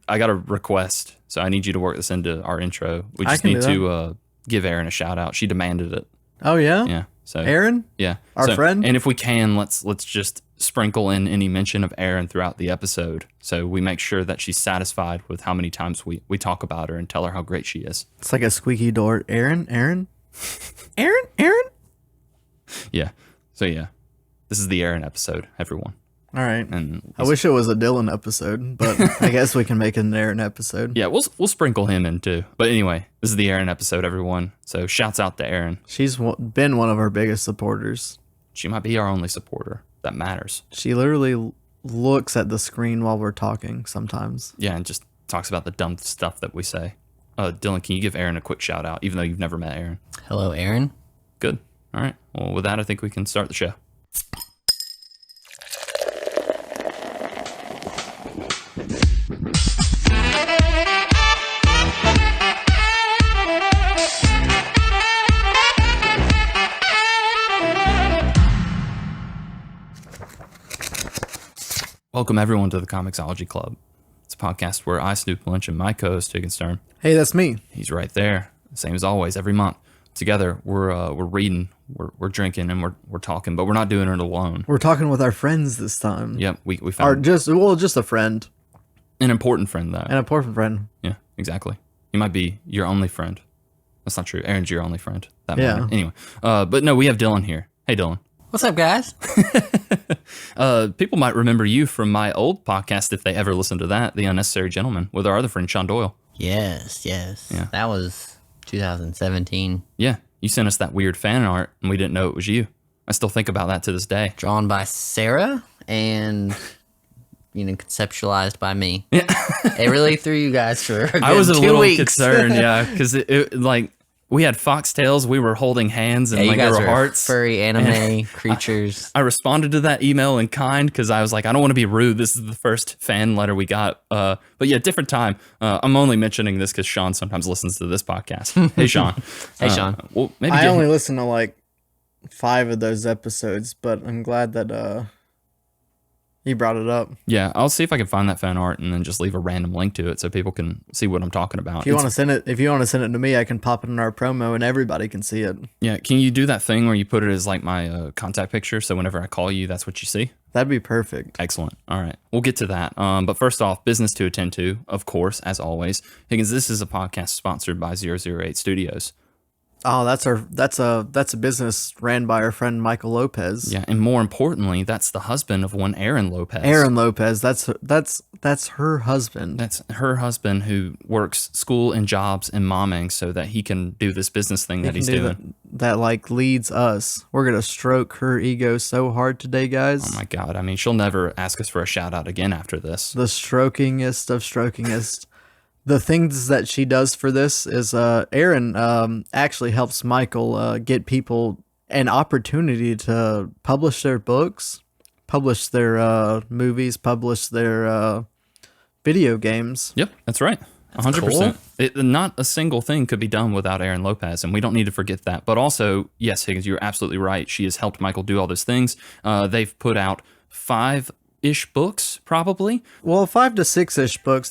I got a request, so I need you to work this into our intro. We just need to give Erin a shout out. She demanded it. Oh yeah? Yeah. So Erin? Yeah. Our friend? And if we can, let's just sprinkle in any mention of Erin throughout the episode, so we make sure that she's satisfied with how many times we talk about her and tell her how great she is. It's like a squeaky door. Erin? Erin? Yeah. So yeah, this is the Erin episode, everyone. All right. And I wish it was a Dylan episode, but I guess we can make it an Erin episode. Yeah, we'll sprinkle him in too. But anyway, this is the Erin episode, everyone. So shouts out to Erin. She's been one of our biggest supporters. She might be our only supporter. That matters. She literally looks at the screen while we're talking sometimes. Yeah, and just talks about the dumb stuff that we say. Dylan, can you give Erin a quick shout out, even though you've never met Erin? Hello, Erin. Good. All right. Well, with that, I think we can start the show. Welcome, everyone, to the Comixology Club. It's a podcast where I, Snoop Lynch, and my co-host, Higgins. Hey, that's me. He's right there. Same as always, every month. Together, we're reading, we're drinking, and we're talking, but we're not doing it alone. We're talking with our friends this time. Yep, we found just a friend. An important friend, though. An important friend. Yeah, exactly. He might be your only friend. That's not true. Erin's your only friend. That Yeah. moment. Anyway, but no, we have Dylan here. Hey, Dylan. What's up, guys? People might remember you from my old podcast, if they ever listen to that, The Unnecessary Gentleman, with our other friend, Sean Doyle. Yes. Yeah. That was 2017. Yeah, you sent us that weird fan art, and we didn't know it was you. I still think about that to this day. Drawn by Sarah and, conceptualized by me. Yeah. It really threw you guys for a good I was a 2 little weeks. concerned, yeah, because we had foxtails, we were holding hands, and Yeah, you there guys were are hearts. furry anime creatures. I responded to that email in kind because I was like, I don't want to be rude. This is the first fan letter we got. But yeah, different time. I'm only mentioning this because Sean sometimes listens to this podcast. Hey, Sean. Hey, Sean. Well, maybe I only listened to like 5 of those episodes, but I'm glad that he brought it up. Yeah, I'll see if I can find that fan art and then just leave a random link to it so people can see what I'm talking about. If you want to send it to me, I can pop it in our promo and everybody can see it. Yeah, can you do that thing where you put it as like my contact picture so whenever I call you, that's what you see? That'd be perfect. Excellent. All right. We'll get to that. But first off, business to attend to, of course, as always. Higgins, this is a podcast sponsored by 008 Studios. Oh, that's a business ran by our friend Michael Lopez. Yeah, and more importantly, that's the husband of one Erin Lopez. Erin Lopez, that's her husband. That's her husband who works school and jobs and momming so that he can do this business thing that he's doing. That like leads us. We're gonna stroke her ego so hard today, guys. Oh my God. I mean, she'll never ask us for a shout out again after this. The strokingest of strokingest. The things that she does for this is Erin actually helps Michael get people an opportunity to publish their books, publish their movies, publish their video games. Yep, that's right. 100%. Not a single thing could be done without Erin Lopez, and we don't need to forget that. But also, yes, Higgins, you're absolutely right. She has helped Michael do all those things. They've put out 5-ish books, probably. Well, 5 to 6-ish books.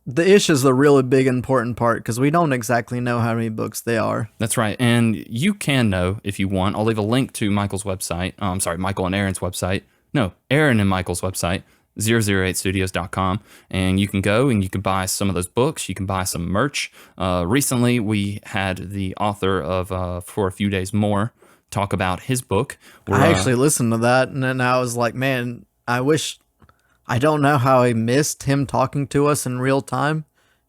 The ish is the really big important part because we don't exactly know how many books they are. That's right. And you can know if you want. I'll leave a link to Michael's website. Michael and Erin's website. No, Erin and Michael's website, 008studios.com. And you can go and you can buy some of those books. You can buy some merch. Recently, we had the author of For a Few Days More talk about his book. I actually listened to that, and then I was like, man, I don't know how I missed him talking to us in real time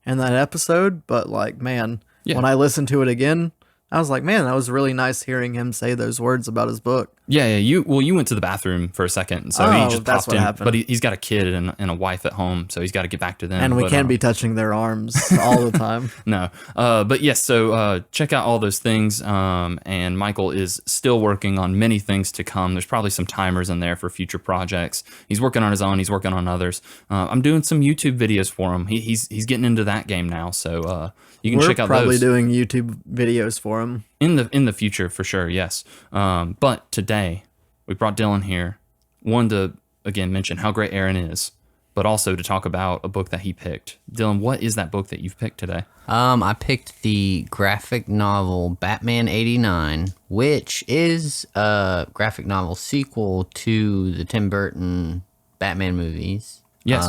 in that episode, but like, man, when I listened to it again, I was like, man, that was really nice hearing him say those words about his book. Yeah. You went to the bathroom for a second, and so he just that's popped what in. happened. But he's got a kid and a wife at home, so he's got to get back to them. And we can't be touching their arms all the time. No. But yes, so check out all those things. And Michael is still working on many things to come. There's probably some timers in there for future projects. He's working on his own. He's working on others. I'm doing some YouTube videos for him. He's getting into that game now, so you can check out those. We're probably doing YouTube videos for him. In the future, for sure, yes. But today, we brought Dylan here. One, to, again, mention how great Erin is. but also to talk about a book that he picked. Dylan, what is that book that you've picked today? I picked the graphic novel Batman 89, which is a graphic novel sequel to the Tim Burton Batman movies. Yes.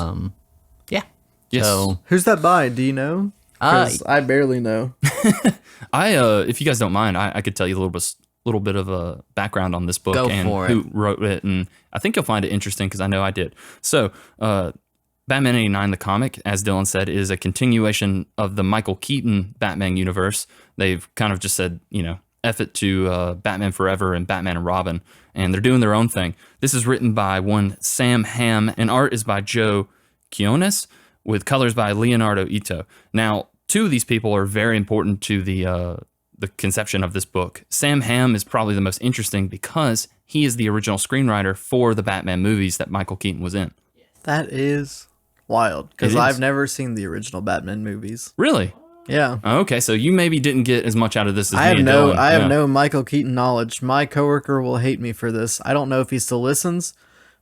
Yeah. Yes. So, Who's that by? Do you know? Because I barely know. If you guys don't mind, I could tell you a little bit of a background on this book Go and for who it. wrote it, and I think you'll find it interesting because I know I did. So, Batman 89, the comic, as Dylan said, is a continuation of the Michael Keaton Batman universe. They've kind of just said, F it to Batman Forever and Batman and Robin, and they're doing their own thing. This is written by one Sam Hamm, and art is by Joe Quinones, with colors by Leonardo Ito. Now, two of these people are very important to the conception of this book. Sam Hamm is probably the most interesting because he is the original screenwriter for the Batman movies that Michael Keaton was in. That is wild, because It is. I've never seen the original Batman movies. Really? Yeah. Okay, so you maybe didn't get as much out of this as I me have and no Dylan. I have Yeah. no Michael Keaton knowledge. My coworker will hate me for this. I don't know if he still listens,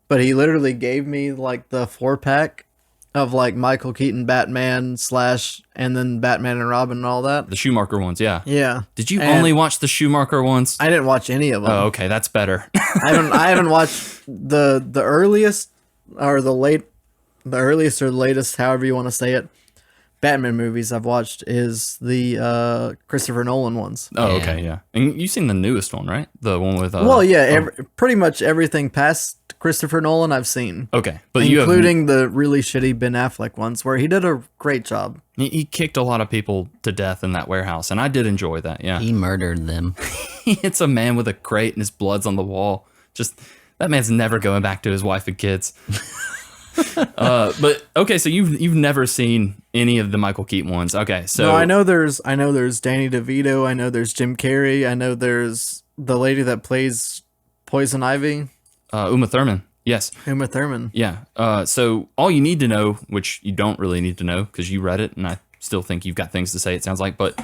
but he literally gave me like the 4-pack of like Michael Keaton Batman / and then Batman and Robin and all that. The Schumacher ones, yeah. Yeah. Did you And only watch the Schumacher ones? I didn't watch any of them. Oh, okay, that's better. I haven't watched the earliest or the earliest or the latest, however you want to say it, Batman movies I've watched is the Christopher Nolan ones. Oh, Yeah. okay, yeah. And you've seen the newest one, right? The one with Well, yeah, pretty much everything past Christopher Nolan I've seen, okay, but you have including the really shitty Ben Affleck ones where he did a great job. he kicked a lot of people to death in that warehouse, and I did enjoy that. Yeah, he murdered them. it's a man with a crate and his blood's on the wall. Just that man's never going back to his wife and kids. But okay, so you've never seen any of the Michael Keaton ones. Okay, so No, I know there's Danny DeVito, I know there's Jim Carrey, I know there's the lady that plays Poison Ivy, Uma Thurman. Yes. Uma Thurman. Yeah. So all you need to know, which you don't really need to know because you read it, and I still think you've got things to say, it sounds like, but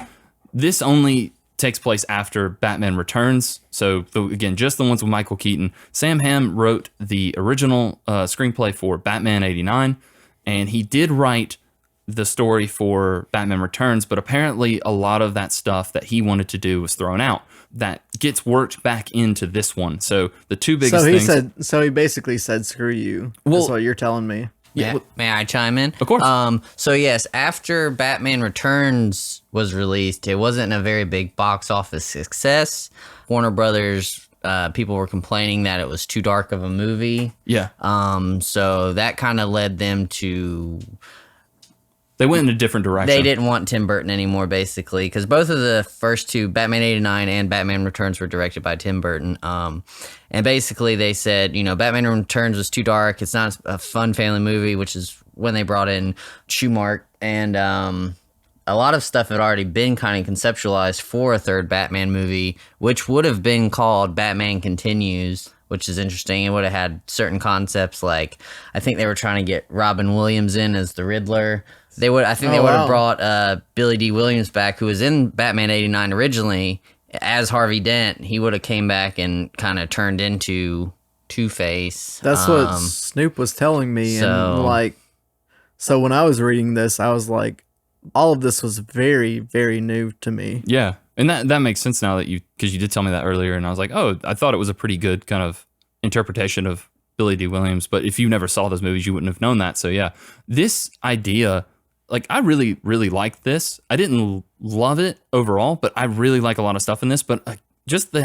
this only takes place after Batman Returns. So again, just the ones with Michael Keaton. Sam Hamm wrote the original screenplay for Batman 89, and he did write the story for Batman Returns, but apparently a lot of that stuff that he wanted to do was thrown out. That gets worked back into this one. So the two biggest things. So he basically said, "Screw you." Well- That's what you're telling me. May I chime in? Of course. So yes, after Batman Returns was released, it wasn't a very big box office success. Warner Brothers people were complaining that it was too dark of a movie. Yeah. So that kind of led them to They went in a different direction. they didn't want Tim Burton anymore, basically, because both of the first two, Batman 89 and Batman Returns, were directed by Tim Burton. And basically they said, Batman Returns was too dark. It's not a fun family movie, which is when they brought in Schumacher. And a lot of stuff had already been kind of conceptualized for a third Batman movie, which would have been called Batman Continues, which is interesting. It would have had certain concepts like, I think they were trying to get Robin Williams in as the Riddler. They would have brought Billy D. Williams back, who was in Batman 89 originally as Harvey Dent. He would have came back and kind of turned into Two-Face. That's what Snoop was telling me, and so when I was reading this, I was like, all of this was very, very new to me. Yeah. And that makes sense now that because you did tell me that earlier, and I was like, oh, I thought it was a pretty good kind of interpretation of Billy D. Williams, but if you never saw those movies, you wouldn't have known that. So yeah, this idea, I really, really liked this. I didn't love it overall, but I really like a lot of stuff in this, but just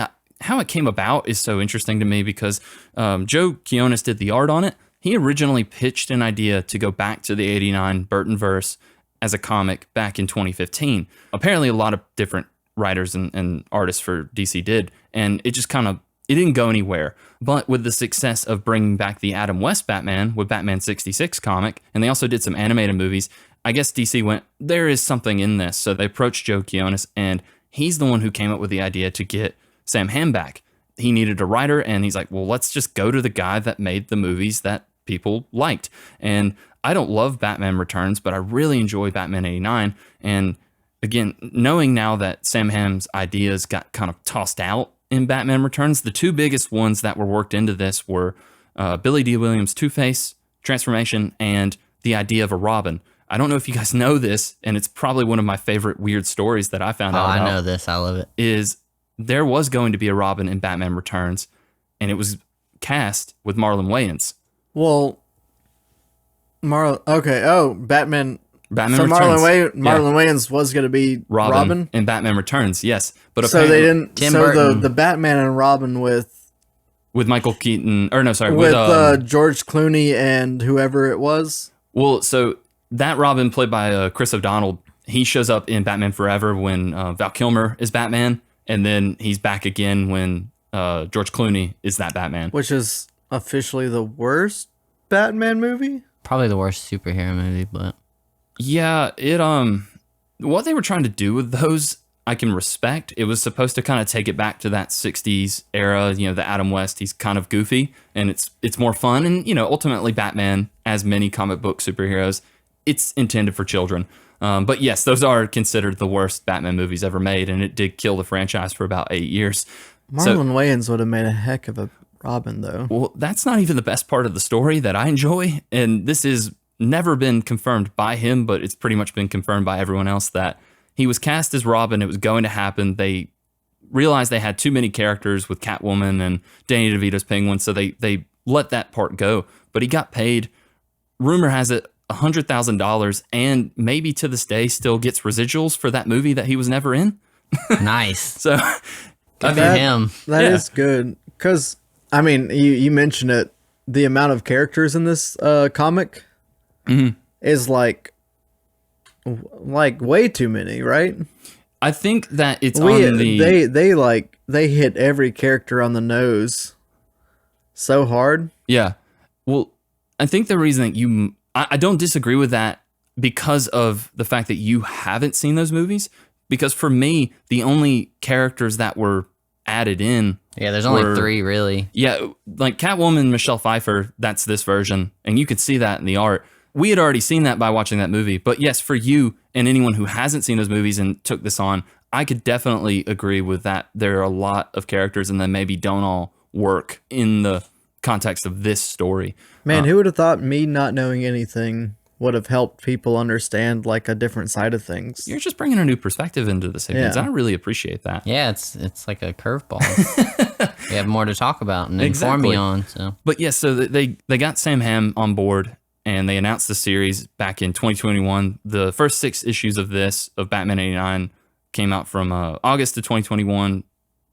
how it came about is so interesting to me because Joe Quinones did the art on it. He originally pitched an idea to go back to the 89 Burtonverse as a comic back in 2015. Apparently a lot of different writers and artists for DC did, and it just it didn't go anywhere. But with the success of bringing back the Adam West Batman with Batman 66 comic, and they also did some animated movies, I guess DC went, there is something in this. So they approached Joe Quinones, and he's the one who came up with the idea to get Sam Hamm back. He needed a writer, and he's like, well, let's just go to the guy that made the movies that people liked. And I don't love Batman Returns, but I really enjoy Batman 89. And again, knowing now that Sam Hamm's ideas got kind of tossed out in Batman Returns, the two biggest ones that were worked into this were Billy D. Williams' Two-Face transformation and the idea of a Robin. I don't know if you guys know this, and it's probably one of my favorite weird stories that I found out about. I know this. I love it. Is there was going to be a Robin in Batman Returns, and it was cast with Marlon Wayans. Well, Batman. Batman So Returns. Marlon Wayans was going to be Robin in Batman Returns, yes. But so they didn't. Tim so Burton. the Batman and Robin with Michael Keaton, or no, sorry, with with George Clooney and whoever it was. well, so that Robin played by Chris O'Donnell, he shows up in Batman Forever when Val Kilmer is Batman, and then he's back again when George Clooney is that Batman. Which is officially the worst Batman movie? Probably the worst superhero movie, but Yeah, it what they were trying to do with those, I can respect. It was supposed to kind of take it back to that 60s era, you know, the Adam West, he's kind of goofy and it's more fun, and you know, ultimately Batman, as many comic book superheroes, it's intended for children. But yes, those are considered the worst Batman movies ever made, and it did kill the franchise for about 8 years. Marlon Wayans would have made a heck of a Robin, though. Well, that's not even the best part of the story that I enjoy, and this is never been confirmed by him, but it's pretty much been confirmed by everyone else that he was cast as Robin. It was going to happen. They realized they had too many characters with Catwoman and Danny DeVito's Penguin, so they let that part go. But he got paid, rumor has it, $100,000, and maybe to this day still gets residuals for that movie that he was never in. nice. So Good for him. That Yeah. is good. Because, I mean, you mentioned it. The amount of characters in this comic is like way too many, right? I think that it's on the... They hit every character on the nose so hard. Yeah. Well, I think the reason that I don't disagree with that because of the fact that you haven't seen those movies. Because for me, the only characters that were added in, Yeah, there's only were- 3 really. yeah, like Catwoman, Michelle Pfeiffer, that's this version. And you could see that in the art. We had already seen that by watching that movie. But yes, for you and anyone who hasn't seen those movies and took this on, I could definitely agree with that. There are a lot of characters and they maybe don't all work in the context of this story. Man, who would have thought me not knowing anything would have helped people understand like a different side of things? You're just bringing a new perspective into this, Higgins. Yeah. I really appreciate that. Yeah, it's like a curveball. We have more to talk about and inform Exactly. me on. So But yes, so they got Sam Hamm on board and they announced the series back in 2021. The first 6 issues of Batman 89 came out from August of 2021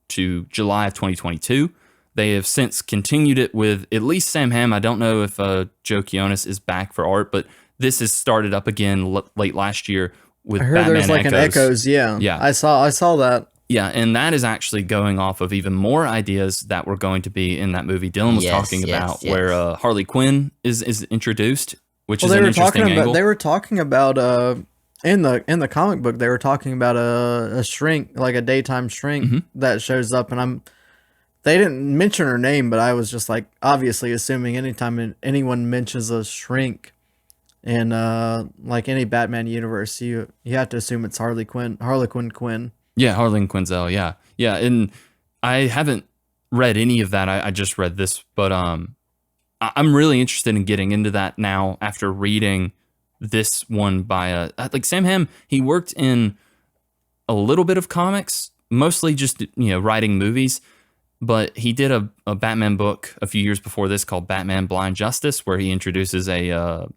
to July of 2022. They have since continued it with at least Sam Hamm. I don't know if Joe Quinones is back for art, but this has started up again late last year with I heard Batman there's like an Echoes. Yeah. Yeah. I saw that. Yeah, and that is actually going off of even more ideas that were going to be in that movie Dylan was Yes, talking yes, about, yes. where Harley Quinn is introduced, which Well, is they an were interesting talking angle. about. They were talking about in the comic book. They were talking about a shrink, like a daytime shrink Mm-hmm. that shows up, and they didn't mention her name, but I was just like obviously assuming anytime anyone mentions a shrink in like any Batman universe, you have to assume it's Harlequin Quinn. Yeah, Harlan Quinzel. Yeah, and I haven't read any of that. I just read this, but I'm really interested in getting into that now after reading this one by like Sam Hamm. He worked in a little bit of comics, mostly just writing movies. But he did a Batman book a few years before this called Batman Blind Justice, where he introduces a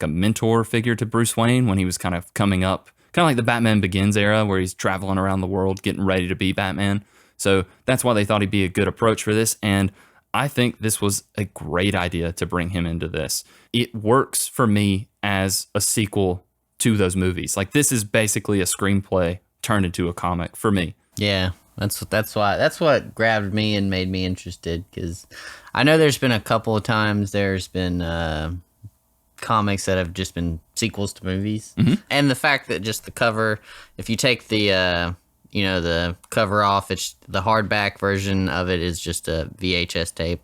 mentor figure to Bruce Wayne when he was kind of coming up, kind of like the Batman Begins era, where he's traveling around the world getting ready to be Batman. So that's why they thought he'd be a good approach for this. And I think this was a great idea to bring him into this. It works for me as a sequel to those movies. Like, this is basically a screenplay turned into a comic for me. yeah, that's what grabbed me and made me interested, because I know there's been a couple of times there's been comics that have just been sequels to movies, and the fact that just the cover, if you take the the cover off, it's the hardback version of it is just a VHS tape.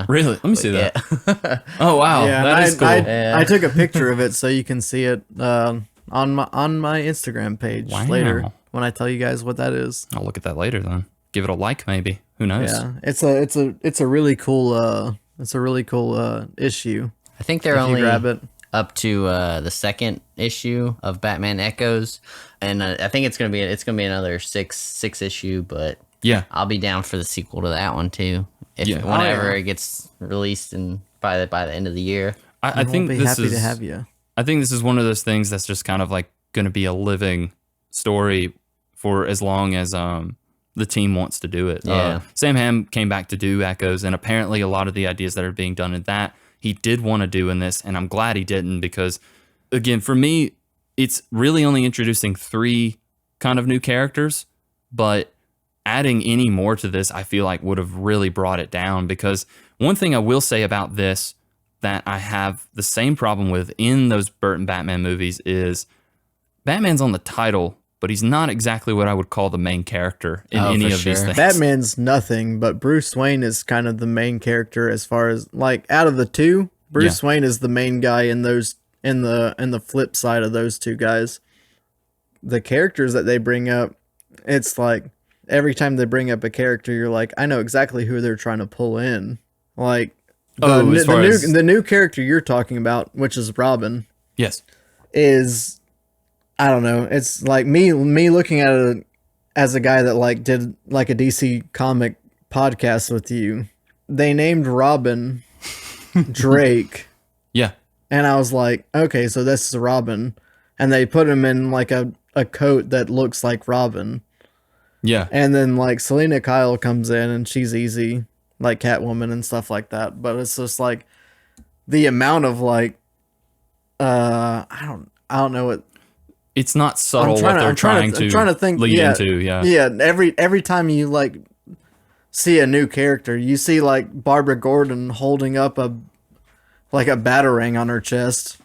Really? Let me see that. Yeah. Oh, wow. Yeah, That and is cool. I took a picture of it so you can see it on my Instagram page Wow. later when I tell you guys what that is. I'll look at that later then. Give it a like, maybe. Who knows? Yeah, it's a really cool issue. I think they're if you only grab it. up to the second issue of Batman Echoes, and I think it's gonna be another six issue. But Yeah. I'll be down for the sequel to that one too, whenever it gets released and by the end of the year. I think we'll be happy to have you. I think this is one of those things that's just kind of like going to be a living story for as long as the team wants to do it. Yeah. Sam Hamm came back to do Echoes, and apparently a lot of the ideas that are being done in that he did want to do in this, and I'm glad he didn't because, again, for me, it's really only introducing 3 kind of new characters, but adding any more to this, I feel like would have really brought it down because one thing I will say about this that I have the same problem with in those Burton Batman movies is Batman's on the title, but he's not exactly what I would call the main character in any of these things. Batman's nothing, but Bruce Wayne is kind of the main character as far as like out of the two. Bruce Wayne is the main guy in those in the flip side of those two guys. The characters that they bring up, it's like every time they bring up a character, you're like, I know exactly who they're trying to pull in. Like the new character you're talking about, which is Robin. Yes. Is I don't know. It's like me looking at it as a guy that like did like a DC comic podcast with you. They named Robin Drake. Yeah. And I was like, okay, so this is Robin. And they put him in like a coat that looks like Robin. Yeah. And then like Selena Kyle comes in and she's easy, like Catwoman and stuff like that. But it's just like the amount of like I don't know what. It's not subtle what they're trying to think, lead into. Yeah. Yeah. Every time you like see a new character, you see like Barbara Gordon holding up a batarang on her chest,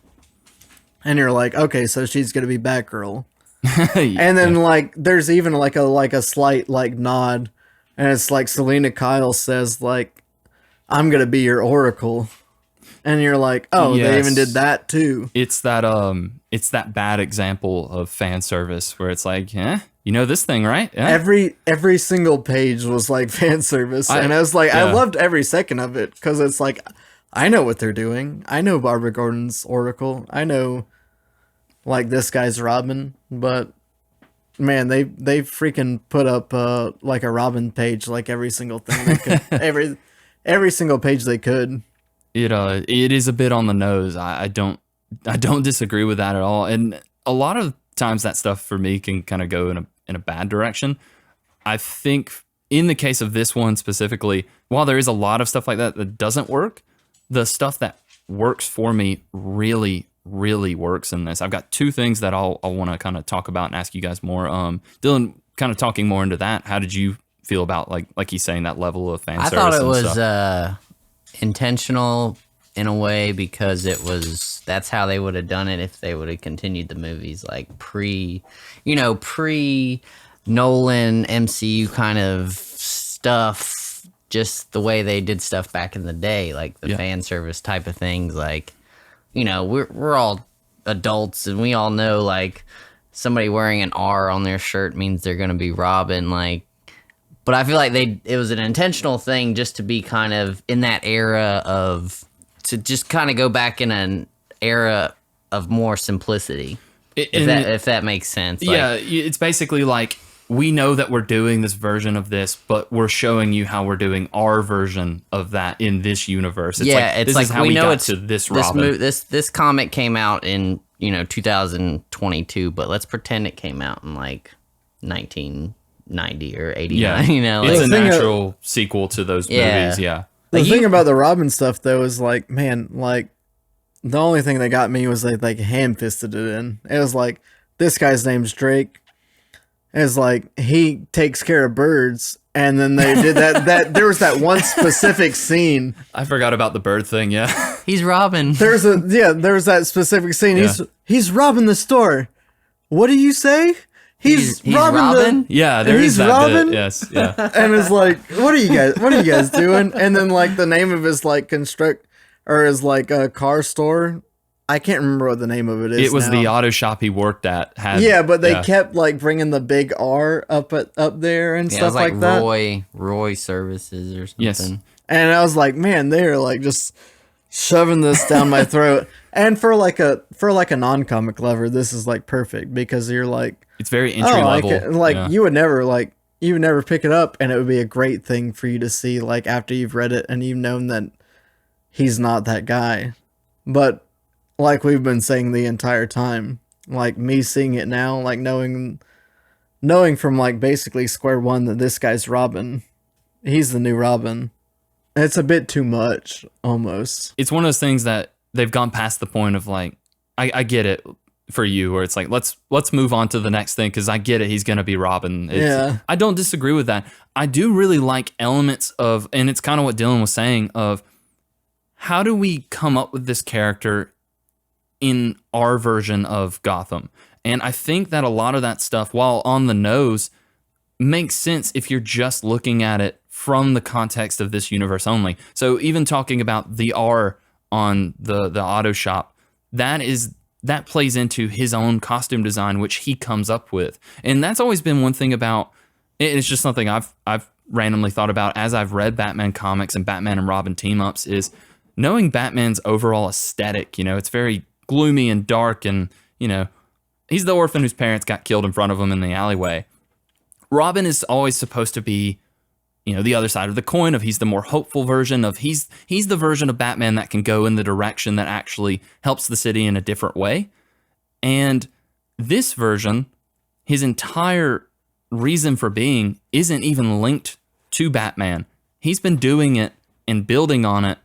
and you're like, okay, so she's gonna be Batgirl. And then like there's even like a slight like nod, and it's like Selena Kyle says like, I'm gonna be your Oracle. And you're like, oh, yes. They even did that too. It's that bad example of fan service where it's like, you know this thing, right? Yeah. Every single page was like fan service, and I was like, I loved every second of it because it's like, I know what they're doing. I know Barbara Gordon's Oracle. I know, like this guy's Robin, but man, they freaking put up like a Robin page, like every single thing they could, every single page they could. It is a bit on the nose. I don't disagree with that at all. And a lot of times that stuff for me can kind of go in a bad direction. I think in the case of this one specifically, while there is a lot of stuff like that that doesn't work, the stuff that works for me really, really works in this. I've got 2 things that I'll want to kind of talk about and ask you guys more. Dylan, kind of talking more into that. How did you feel about like he's saying that level of fan service? I thought it was stuff? Intentional in a way because that's how they would have done it if they would have continued the movies like pre Nolan MCU kind of stuff, just the way they did stuff back in the day, like the fan service type of things. Like, we're all adults and we all know like somebody wearing an R on their shirt means they're gonna be Robin, like. But I feel like it was an intentional thing just to be kind of in that era to just kind of go back in an era of more simplicity. If that makes sense. Yeah, it's basically like we know that we're doing this version of this, but we're showing you how we're doing our version of that in this universe. It's like how we got to this Robin. This comic came out in 2022, but let's pretend it came out in like 1990 or 89. It's a natural sequel to those movies. Yeah. The thing about the Robin stuff though is like, man, like the only thing that got me was they like ham-fisted it in. It was like, this guy's name's Drake. It's like he takes care of birds, and then they did that there was that one specific scene. I forgot about the bird thing. Yeah. He's Robin. There was that specific scene. Yeah. He's robbing the store. What do you say? He's robbing. Yeah, there is that Robin? bit. Yes, yeah. And it's like, what are you guys doing? And then like the name of his like his like a car store. I can't remember what the name of it is. It was now. the auto shop he worked at. But they kept like bringing the big R up there and stuff like that. Roy Services or something. Yes. And I was like, man, they're like just shoving this down my throat. And for like a non-comic lover, this is like perfect because you're like, It's very entry level. Yeah. you would never pick it up, and it would be a great thing for you to see like after you've read it and you've known that he's not that guy. But like we've been saying the entire time, like me seeing it now, like knowing from like basically square one that this guy's Robin, he's the new Robin. It's a bit too much almost. It's one of those things that they've gone past the point of like, I get it for you, where it's like, let's move on to the next thing, because I get it, he's gonna be Robin. I don't disagree with that. I do really like elements of, and it's kind of what Dylan was saying, of how do we come up with this character in our version of Gotham? And I think that a lot of that stuff, while on the nose, makes sense if you're just looking at it from the context of this universe only. So even talking about the R on the auto shop, that plays into his own costume design, which he comes up with. And that's always been one thing about it. It's just something I've randomly thought about as I've read Batman comics and Batman and Robin team ups, is knowing Batman's overall aesthetic. You know, it's very gloomy and dark, and you know, he's the orphan whose parents got killed in front of him in the alleyway. Robin is always supposed to be, you know, the other side of the coin of, he's the more hopeful version of, he's the version of Batman that can go in the direction that actually helps the city in a different way. And this version, his entire reason for being isn't even linked to Batman. He's been doing it and building on it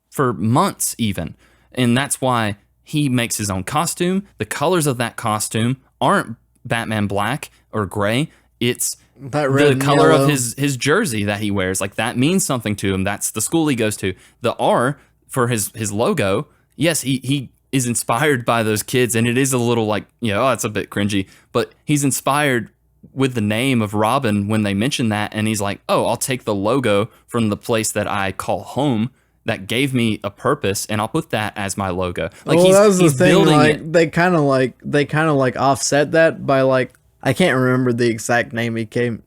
for months even. And that's why he makes his own costume. The colors of that costume aren't Batman black or gray. It's that red the color yellow of his jersey that he wears. Like, that means something to him. That's the school he goes to. The R for his logo, yes, he is inspired by those kids, and it is a little like, you know, it's a bit cringy, but he's inspired with the name of Robin when they mention that, and he's like, oh, I'll take the logo from the place that I call home that gave me a purpose, and I'll put that as my logo. Like, well, that was the thing. Building like it. they kind of like offset that by like, I can't remember the exact name he came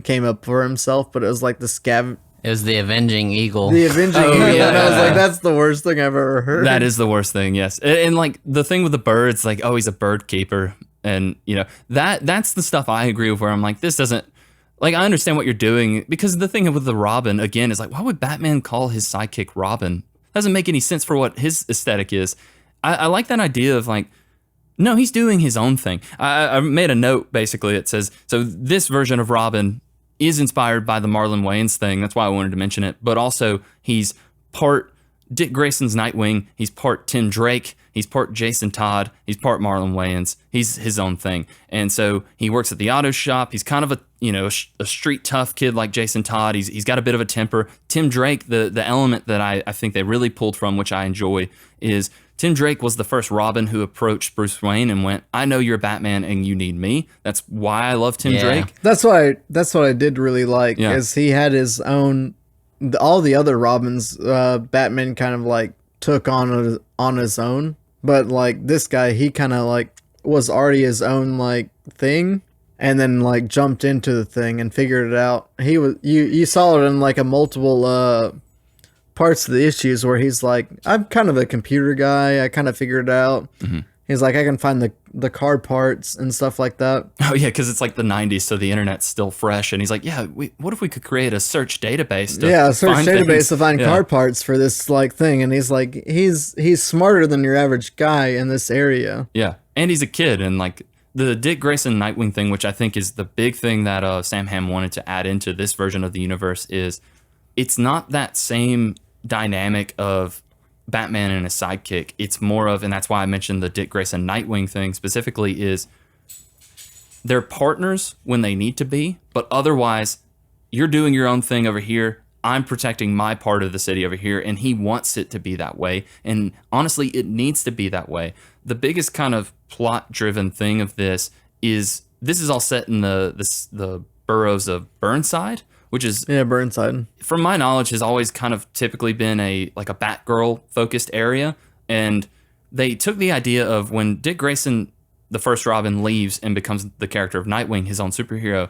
up for himself, but it was like the It was the Avenging Eagle. The Avenging Eagle. yeah. And I was like, that's the worst thing I've ever heard. That is the worst thing, yes. And like the thing with the birds, like, oh, he's a bird keeper. And, you know, that's the stuff I agree with, where I'm like, this doesn't, like, I understand what you're doing, because the thing with the Robin, again, is like, why would Batman call his sidekick Robin? Doesn't make any sense for what his aesthetic is. I like that idea of like, no, he's doing his own thing. I made a note, basically, it says, so this version of Robin is inspired by the Marlon Wayans thing. That's why I wanted to mention it. But also, he's part Dick Grayson's Nightwing. He's part Tim Drake. He's part Jason Todd. He's part Marlon Wayans. He's his own thing. And so he works at the auto shop. He's kind of a street tough kid like Jason Todd. He's got a bit of a temper. Tim Drake, the element that I think they really pulled from, which I enjoy, is Tim Drake was the first Robin who approached Bruce Wayne and went, I know you're Batman and you need me. That's why I love Tim Drake. That's what I did really like, is he had his own, all the other Robins, Batman kind of like took on his own. But like this guy, he kind of like was already his own like thing, and then like jumped into the thing and figured it out. He was you saw it in like a multiple parts of the issues where he's like, I'm kind of a computer guy. I kind of figured it out. Mm-hmm. He's like, I can find the car parts and stuff like that. Oh yeah, because it's like the 90s, so the internet's still fresh. And he's like, yeah, what if we could create a search database? To find car parts for this like thing. And he's like, he's smarter than your average guy in this area. Yeah, and he's a kid, and like the Dick Grayson Nightwing thing, which I think is the big thing that Sam Hamm wanted to add into this version of the universe, is it's not that same dynamic of Batman and a sidekick. It's more of, and that's why I mentioned the Dick Grayson Nightwing thing specifically, is they're partners when they need to be, but otherwise you're doing your own thing over here, I'm protecting my part of the city over here, and he wants it to be that way. And honestly, it needs to be that way. The biggest kind of plot driven thing of this is all set in the boroughs of Burnside, which is, Burnside, from my knowledge, has always kind of typically been a Batgirl focused area. And they took the idea of when Dick Grayson, the first Robin, leaves and becomes the character of Nightwing, his own superhero,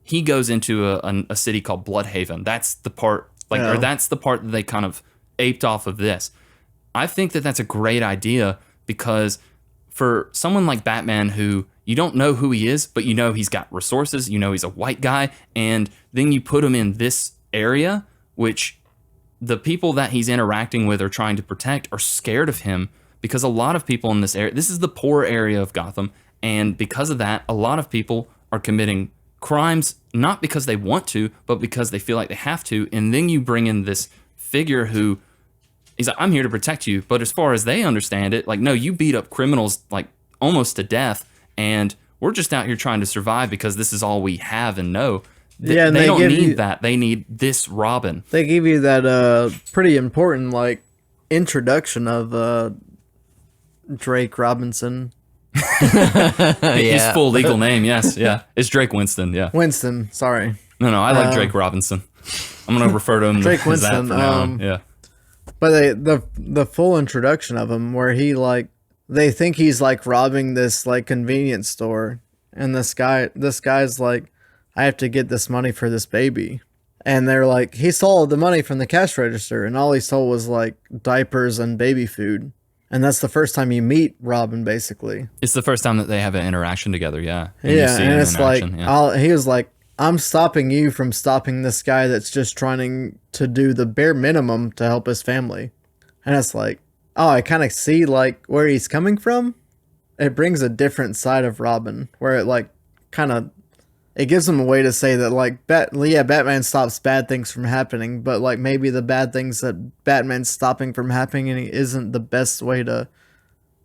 he goes into a city called Bloodhaven. That's the part, or that's the part that they kind of aped off of this. I think that that's a great idea because for someone like Batman who you don't know who he is, but you know he's got resources, you know he's a white guy, and then you put him in this area, which the people that he's interacting with or trying to protect are scared of him because a lot of people in this area, this is the poor area of Gotham, and because of that, a lot of people are committing crimes not because they want to, but because they feel like they have to, and then you bring in this figure who he's like, I'm here to protect you, but as far as they understand it, like, no, you beat up criminals like almost to death, and we're just out here trying to survive because this is all we have and know. And they don't need that. They need this Robin. They give you that pretty important like introduction of Drake Robinson. His full legal name, yes, yeah, it's Drake Winston. Yeah, Winston. Sorry. No, I like Drake Robinson. I'm gonna refer to him Drake as that Winston. from now on. Yeah. But the full introduction of him, where he like they think he's like robbing this like convenience store, and this guy's like, I have to get this money for this baby, and they're like, he stole the money from the cash register, and all he stole was like diapers and baby food, and that's the first time you meet Robin, basically. It's the first time that they have an interaction together. Yeah. And Yeah, and it's like he was like, I'm stopping you from stopping this guy that's just trying to do the bare minimum to help his family. And it's like, oh, I kind of see like where he's coming from. It brings a different side of Robin where it like kind of, it gives him a way to say that like, Batman stops bad things from happening, but like maybe the bad things that Batman's stopping from happening isn't the best way to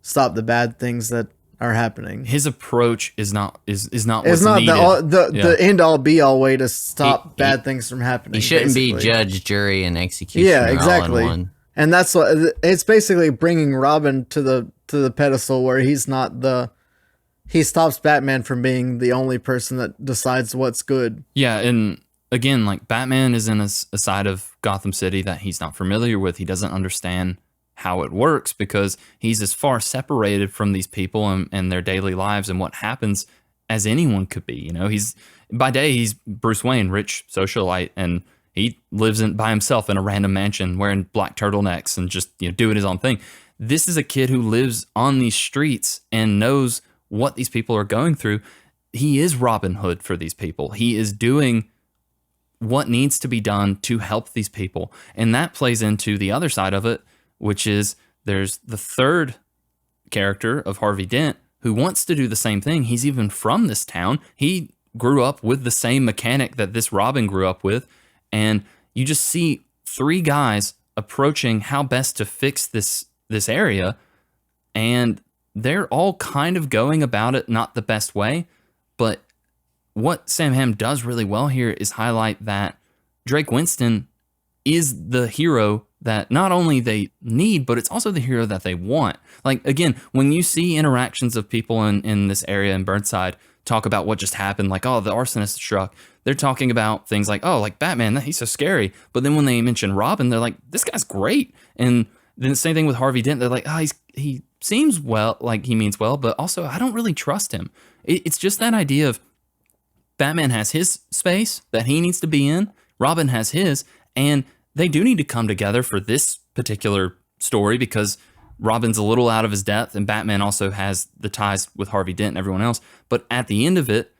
stop the bad things that are happening. His approach is not what's It's not needed. the end all be all way to stop bad things from happening. He shouldn't be basically. judge, jury, and executioner. Yeah, exactly. All in one. And that's what it's basically bringing Robin to the pedestal where he stops Batman from being the only person that decides what's good. Yeah, and again, like Batman is in a side of Gotham City that he's not familiar with. He doesn't understand how it works because he's as far separated from these people and their daily lives and what happens as anyone could be. You know, by day he's Bruce Wayne, rich socialite, and he lives by himself in a random mansion wearing black turtlenecks and just doing his own thing. This is a kid who lives on these streets and knows what these people are going through. He is Robin Hood for these people. He is doing what needs to be done to help these people. And that plays into the other side of it, which is there's the third character of Harvey Dent who wants to do the same thing. He's even from this town. He grew up with the same mechanic that this Robin grew up with. And you just see three guys approaching how best to fix this area. And they're all kind of going about it not the best way. But what Sam Hamm does really well here is highlight that Drake Winston is the hero that not only they need, but it's also the hero that they want. Like, again, when you see interactions of people in this area in Burnside talk about what just happened, like, oh, the arsonist struck, they're talking about things like, oh, like Batman, he's so scary. But then when they mention Robin, they're like, this guy's great. And then the same thing with Harvey Dent. They're like, oh, he seems well, like he means well, but also I don't really trust him. It's just that idea of Batman has his space that he needs to be in, Robin has his, and they do need to come together for this particular story because Robin's a little out of his depth and Batman also has the ties with Harvey Dent and everyone else. But at the end of it,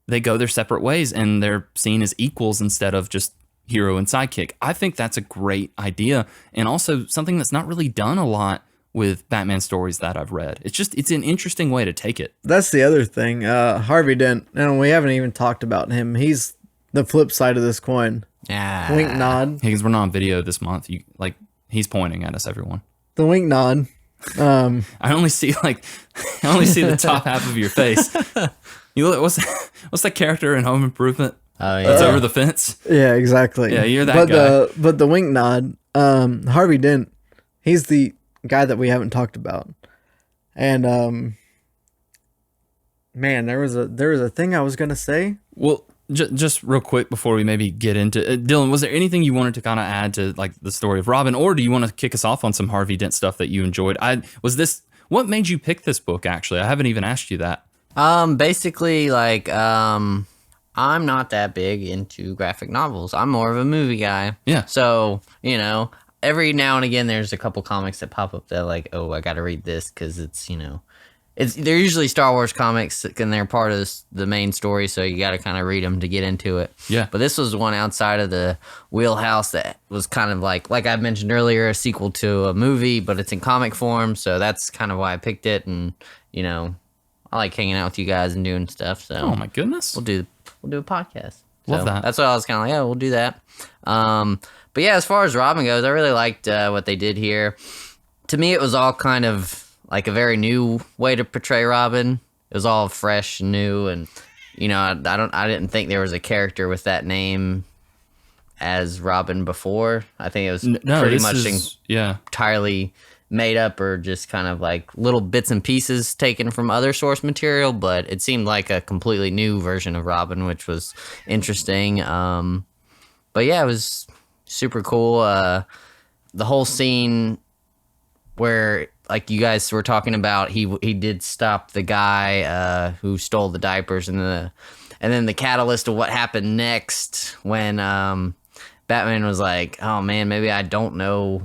they go their separate ways and they're seen as equals instead of just hero and sidekick. I think that's a great idea and also something that's not really done a lot with Batman stories that I've read. It's an interesting way to take it. That's the other thing. Harvey Dent, and we haven't even talked about him. He's the flip side of this coin. Yeah. Wink nod. Higgins, we're not on video this month. He's pointing at us, everyone. The wink nod. I only see the top half of your face. You look. What's that character in Home Improvement? Oh yeah. That's over the fence. Yeah, exactly. Yeah, you're that guy. But the wink nod. Harvey Dent. He's the guy that we haven't talked about. And man, there was a thing I was gonna say. Well, just real quick before we maybe get into Dylan, was there anything you wanted to kind of add to like the story of Robin, or do you want to kick us off on some Harvey Dent stuff that you enjoyed? What made you pick this book? Actually, I haven't even asked you that. Basically, like, I'm not that big into graphic novels. I'm more of a movie guy. Yeah. So, every now and again there's a couple comics that pop up that like, oh, I got to read this because it's they're usually Star Wars comics and they're part of the main story, so you got to kind of read them to get into it. Yeah. But this was one outside of the wheelhouse that was kind of like I mentioned earlier, a sequel to a movie, but it's in comic form, so that's kind of why I picked it. And I like hanging out with you guys and doing stuff. So Oh my goodness. we'll do a podcast. Love So that. That's why I was kind of like, yeah, we'll do that. But yeah, as far as Robin goes, I really liked what they did here. To me, it was all kind of like a very new way to portray Robin. It was all fresh and new, and I didn't think there was a character with that name as Robin before. I think it was pretty much entirely made up or just kind of like little bits and pieces taken from other source material, but it seemed like a completely new version of Robin, which was interesting. But yeah, it was super cool. The whole scene where, like you guys were talking about, he did stop the guy who stole the diapers, and then the catalyst of what happened next when Batman was like, oh man, maybe I don't know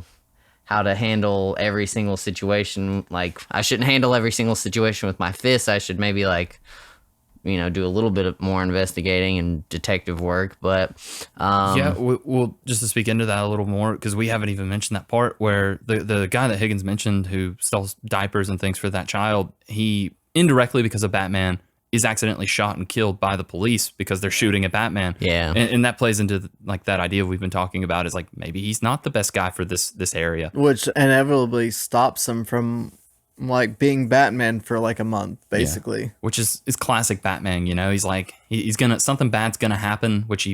how to handle every single situation. Like, I shouldn't handle every single situation with my fists. I should maybe do a little bit of more investigating and detective work. But well, just to speak into that a little more, because we haven't even mentioned that part where the guy that Higgins mentioned who stole diapers and things for that child, he indirectly, because of Batman, is accidentally shot and killed by the police because they're shooting at Batman. Yeah. And that plays into like that idea we've been talking about, is like maybe he's not the best guy for this area. Which inevitably stops him from like being Batman for like a month, basically. Yeah. Which is classic Batman, he's like, he's something bad's gonna happen, which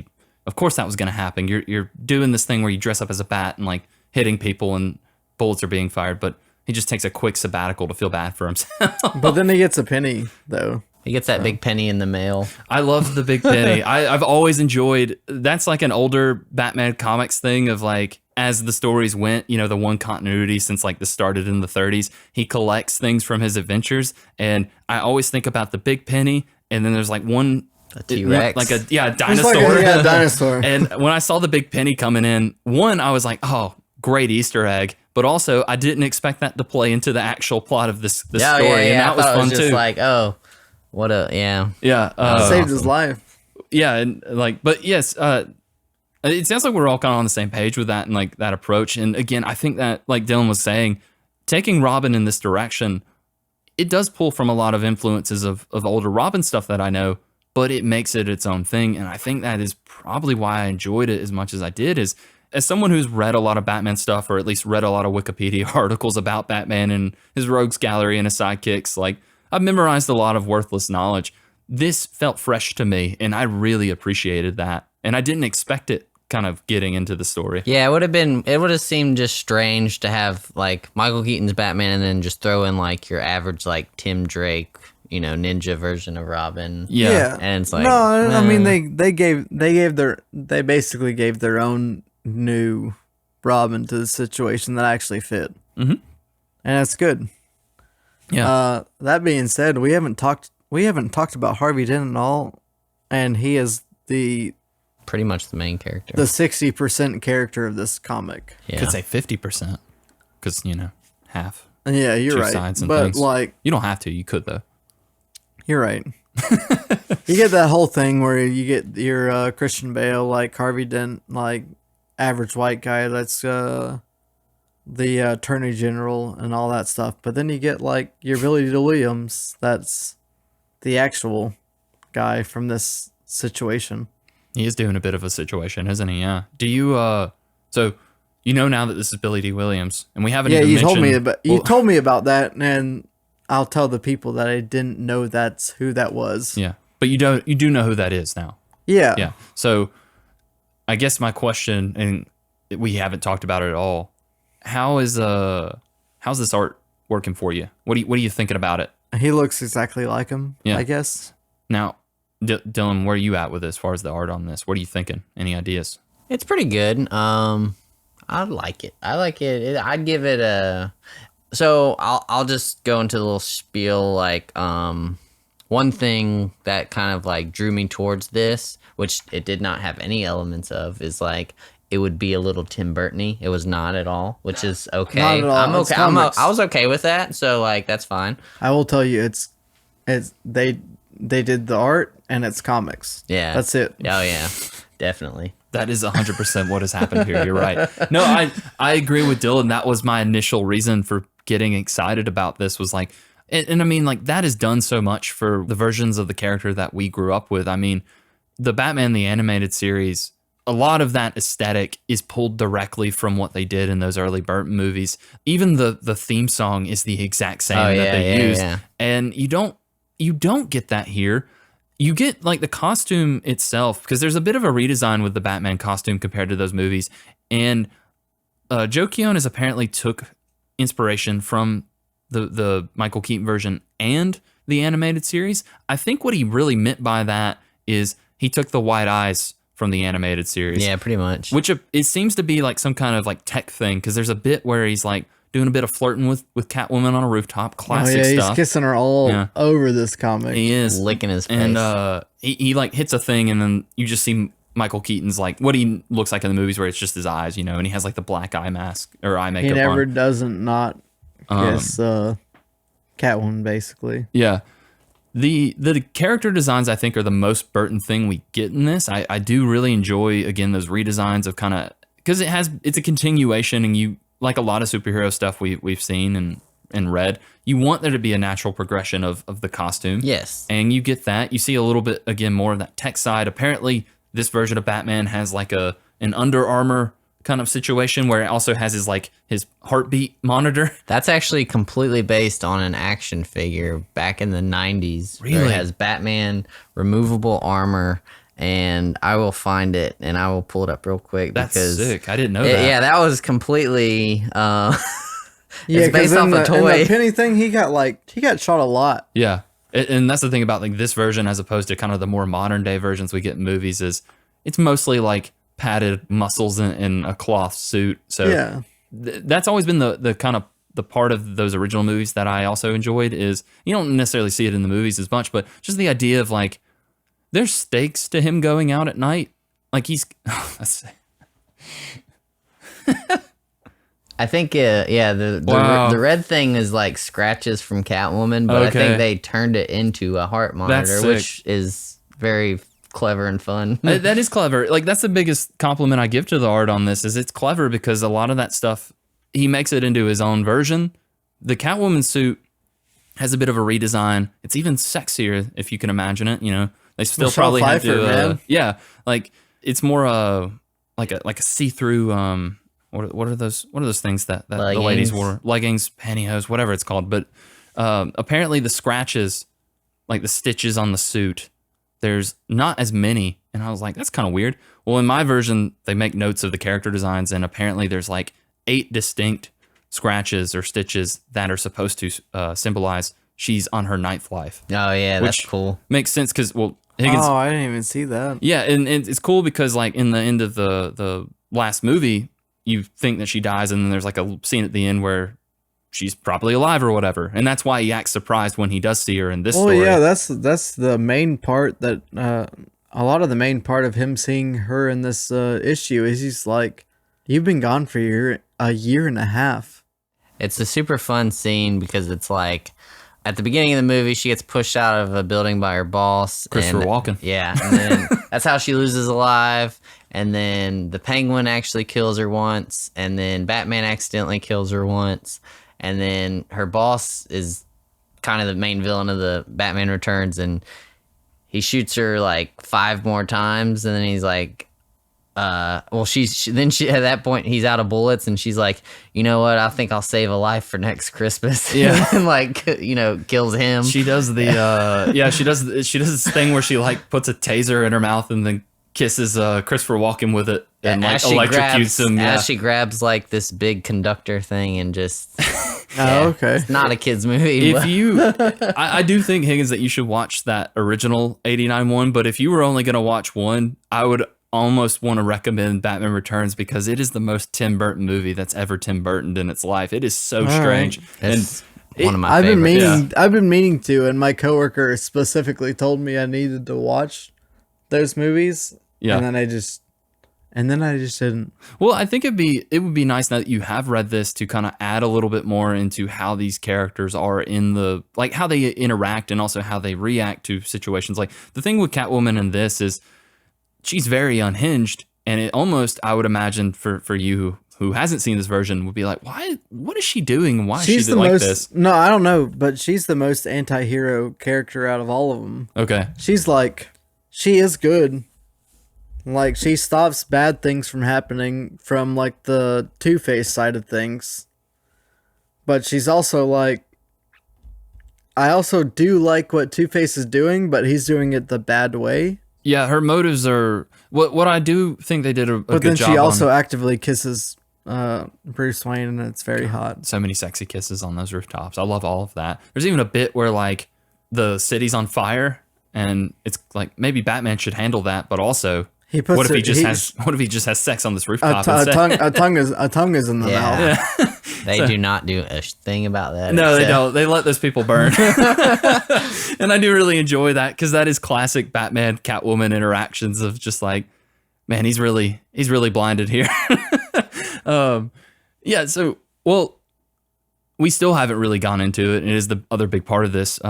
of course that was gonna happen. You're doing this thing where you dress up as a bat and like hitting people and bullets are being fired, but he just takes a quick sabbatical to feel bad for himself. But then he gets a penny though. he gets that big penny in the mail. I love the big penny. I've always enjoyed, that's like an older Batman comics thing of like, as the stories went, the one continuity since like this started in the 30s, he collects things from his adventures. And I always think about the big penny. And then there's like a T-Rex. like a dinosaur. It's like a dinosaur. And when I saw the big penny coming in, I was like, oh, great Easter egg. But also, I didn't expect that to play into the actual plot of this story. And that was fun just too. Like, oh, what a, yeah. Yeah. Saved his life. Yeah. And like, but yes, it sounds like we're all kind of on the same page with that and like that approach. And again, I think that, like Dylan was saying, taking Robin in this direction, it does pull from a lot of influences of older Robin stuff that I know, but it makes it its own thing. And I think that is probably why I enjoyed it as much as I did, is as someone who's read a lot of Batman stuff, or at least read a lot of Wikipedia articles about Batman and his rogues gallery and his sidekicks, like I've memorized a lot of worthless knowledge. This felt fresh to me, and I really appreciated that. And I didn't expect it kind of getting into the story. Yeah, it would have seemed just strange to have like Michael Keaton's Batman and then just throw in like your average like Tim Drake, ninja version of Robin. Yeah. And it's like, no, I mean they basically gave their own new Robin to the situation that actually fit. Mm-hmm. And that's good. Yeah. That being said, we haven't talked about Harvey Dent at all, and he is pretty much the main character. the 60% character of this comic. Yeah. Could say 50%, because half. Yeah, you're Two right. sides and But things. like, You don't have to. You could though. you're right. You get that whole thing where you get your Christian Bale, like Harvey Dent, like average white guy that's the attorney general and all that stuff. But then you get like your Billy D. Williams, that's the actual guy from this situation. He is doing a bit of a situation, isn't he? Yeah. Do you so now that this is Billy D. Williams, and we haven't even mentioned, you told me about that, and I'll tell the people that I didn't know that's who that was. Yeah. But you do know who that is now. Yeah. Yeah. So I guess my question, and we haven't talked about it at all, how's this art working for you? What are you thinking about it? He looks exactly like him, Yeah. I guess. Now, Dylan, where are you at with as far as the art on this? What are you thinking? Any ideas? It's pretty good. I like it. I'd give it a. So I'll just go into the little spiel. Like, one thing that kind of like drew me towards this, which it did not have any elements of, is like it would be a little Tim Burton-y. It was not at all, which is okay. Not at all. I'm It's okay. comics. I was okay with that, so like that's fine. I will tell you, it's they did the art and it's comics. Yeah, That's it. Oh yeah, definitely. That is 100% what has happened here. You're right. No, I agree with Dylan. That was my initial reason for getting excited about this was like, and I mean, like that is done so much for the versions of the character that we grew up with. I mean, the Batman, the animated series, a lot of that aesthetic is pulled directly from what they did in those early Burton movies. Even the theme song is the exact same that they used. Yeah. And you don't get that here. You get like the costume itself, because there's a bit of a redesign with the Batman costume compared to those movies. And Joe Keown apparently took inspiration from the Michael Keaton version and the animated series. I think what he really meant by that is he took the white eyes from the animated series. Yeah, pretty much. Which it seems to be like some kind of like tech thing, because there's a bit where he's like doing a bit of flirting with Catwoman on a rooftop. Classic Oh, yeah, stuff. he's kissing her all over this comic. He is Licking his face. and he like hits a thing, and then you just see Michael Keaton's like what he looks like in the movies, where it's just his eyes, you know, and he has like the black eye mask or eye makeup He never on. doesn't not kiss Catwoman, basically. Yeah. The character designs, I think, are the most Burton thing we get in this. I do really enjoy, again, those redesigns of kind of, because it's a continuation, and you, like a lot of superhero stuff we've seen and read, you want there to be a natural progression of the costume. Yes. And you get that. You see a little bit, again, more of that tech side. Apparently, this version of Batman has like an Under Armour kind of situation where it also has his heartbeat monitor. That's actually completely based on an action figure back in the 90s. Where Really? it has Batman removable armor, and I will find it and I will pull it up real quick. That's because sick. I didn't know that. Yeah, that was completely Yeah, it's based off in a toy. the Penny thing, he got shot a lot. Yeah. And that's the thing about like this version as opposed to kind of the more modern day versions we get in movies is it's mostly like padded muscles in a cloth suit. So Yeah. That's always been the kind of the part of those original movies that I also enjoyed is you don't necessarily see it in the movies as much, but just the idea of like there's stakes to him going out at night. Like he's I think the red thing is like scratches from Catwoman, but I Okay. think they turned it into a heart monitor, That's which is very clever and fun. That is clever. Like that's the biggest compliment I give to the art on this is it's clever because a lot of that stuff he makes it into his own version. The Catwoman suit has a bit of a redesign. It's even sexier if you can imagine it. You know, they still Michelle probably had Pfeiffer, to. man. Yeah, like it's more like a see-through. What are those things that the ladies Leggings. wore? Leggings, pantyhose, whatever it's called. But apparently the scratches, like the stitches on the suit, there's not as many. And I was like, that's kind of weird. Well, in my version, they make notes of the character designs, and apparently there's like 8 distinct scratches or stitches that are supposed to symbolize she's on her ninth life. Oh yeah, that's Which cool. Makes sense because, well, Higgins. Oh, I didn't even see that. Yeah, and it's cool because like in the end of the last movie, you think that she dies, and then there's like a scene at the end where she's probably alive or whatever, and that's why he acts surprised when he does see her in this Well, story. yeah, that's the main part that a lot of the main part of him seeing her in this issue is he's like, you've been gone for a year and a half. It's a super fun scene because it's like at the beginning of the movie, she gets pushed out of a building by her boss. Christopher Walken. Yeah, and then that's how she loses alive. And then the Penguin actually kills her once, and then Batman accidentally kills her once, and then her boss is kind of the main villain of the Batman Returns, and he shoots her like 5 more times, and then he's like, well, she at that point he's out of bullets, and she's like, you know what? I think I'll save a life for next Christmas. Yeah. and like kills him. She does the she does this thing where she like puts a taser in her mouth and then kisses Christopher Walken with it and like As she electrocutes him. Yeah. As she grabs like this big conductor thing and just Oh, okay. It's not a kid's movie. If but- you, I do think Higgins that you should watch that original '89 one. But if you were only going to watch one, I would almost want to recommend Batman Returns because it is the most Tim Burton movie that's ever Tim Burtoned in its life. It is so strange. It's And one of my I've been favorites. meaning I've been meaning to, and my coworker specifically told me I needed to watch those movies. Yeah. And then I just And then I just didn't. Well, I think it would be nice now that you have read this to kind of add a little bit more into how these characters are in the, like how they interact and also how they react to situations. Like the thing with Catwoman in this is she's very unhinged, and it almost, I would imagine for you who hasn't seen this version would be like, what is she doing? Why is she like this? No, I don't know, but she's the most anti-hero character out of all of them. Okay. She's like, she is good. Like, she stops bad things from happening from, like, the Two-Face side of things. But she's also, like... I also do like what Two-Face is doing, but he's doing it the bad way. Yeah, her motives are... What I do think they did a good job on... But then she also actively kisses Bruce Wayne, and it's very hot. So many sexy kisses on those rooftops. I love all of that. There's even a bit where, like, the city's on fire, and it's like, maybe Batman should handle that, but also... What if he just has sex on this rooftop? A tongue is in the mouth. Yeah. They do not do a thing about that. No, they don't. They let those people burn. And I do really enjoy that because that is classic Batman Catwoman interactions of just like, man, he's really blinded here. Yeah. So, well, we still haven't really gone into it. It is the other big part of this.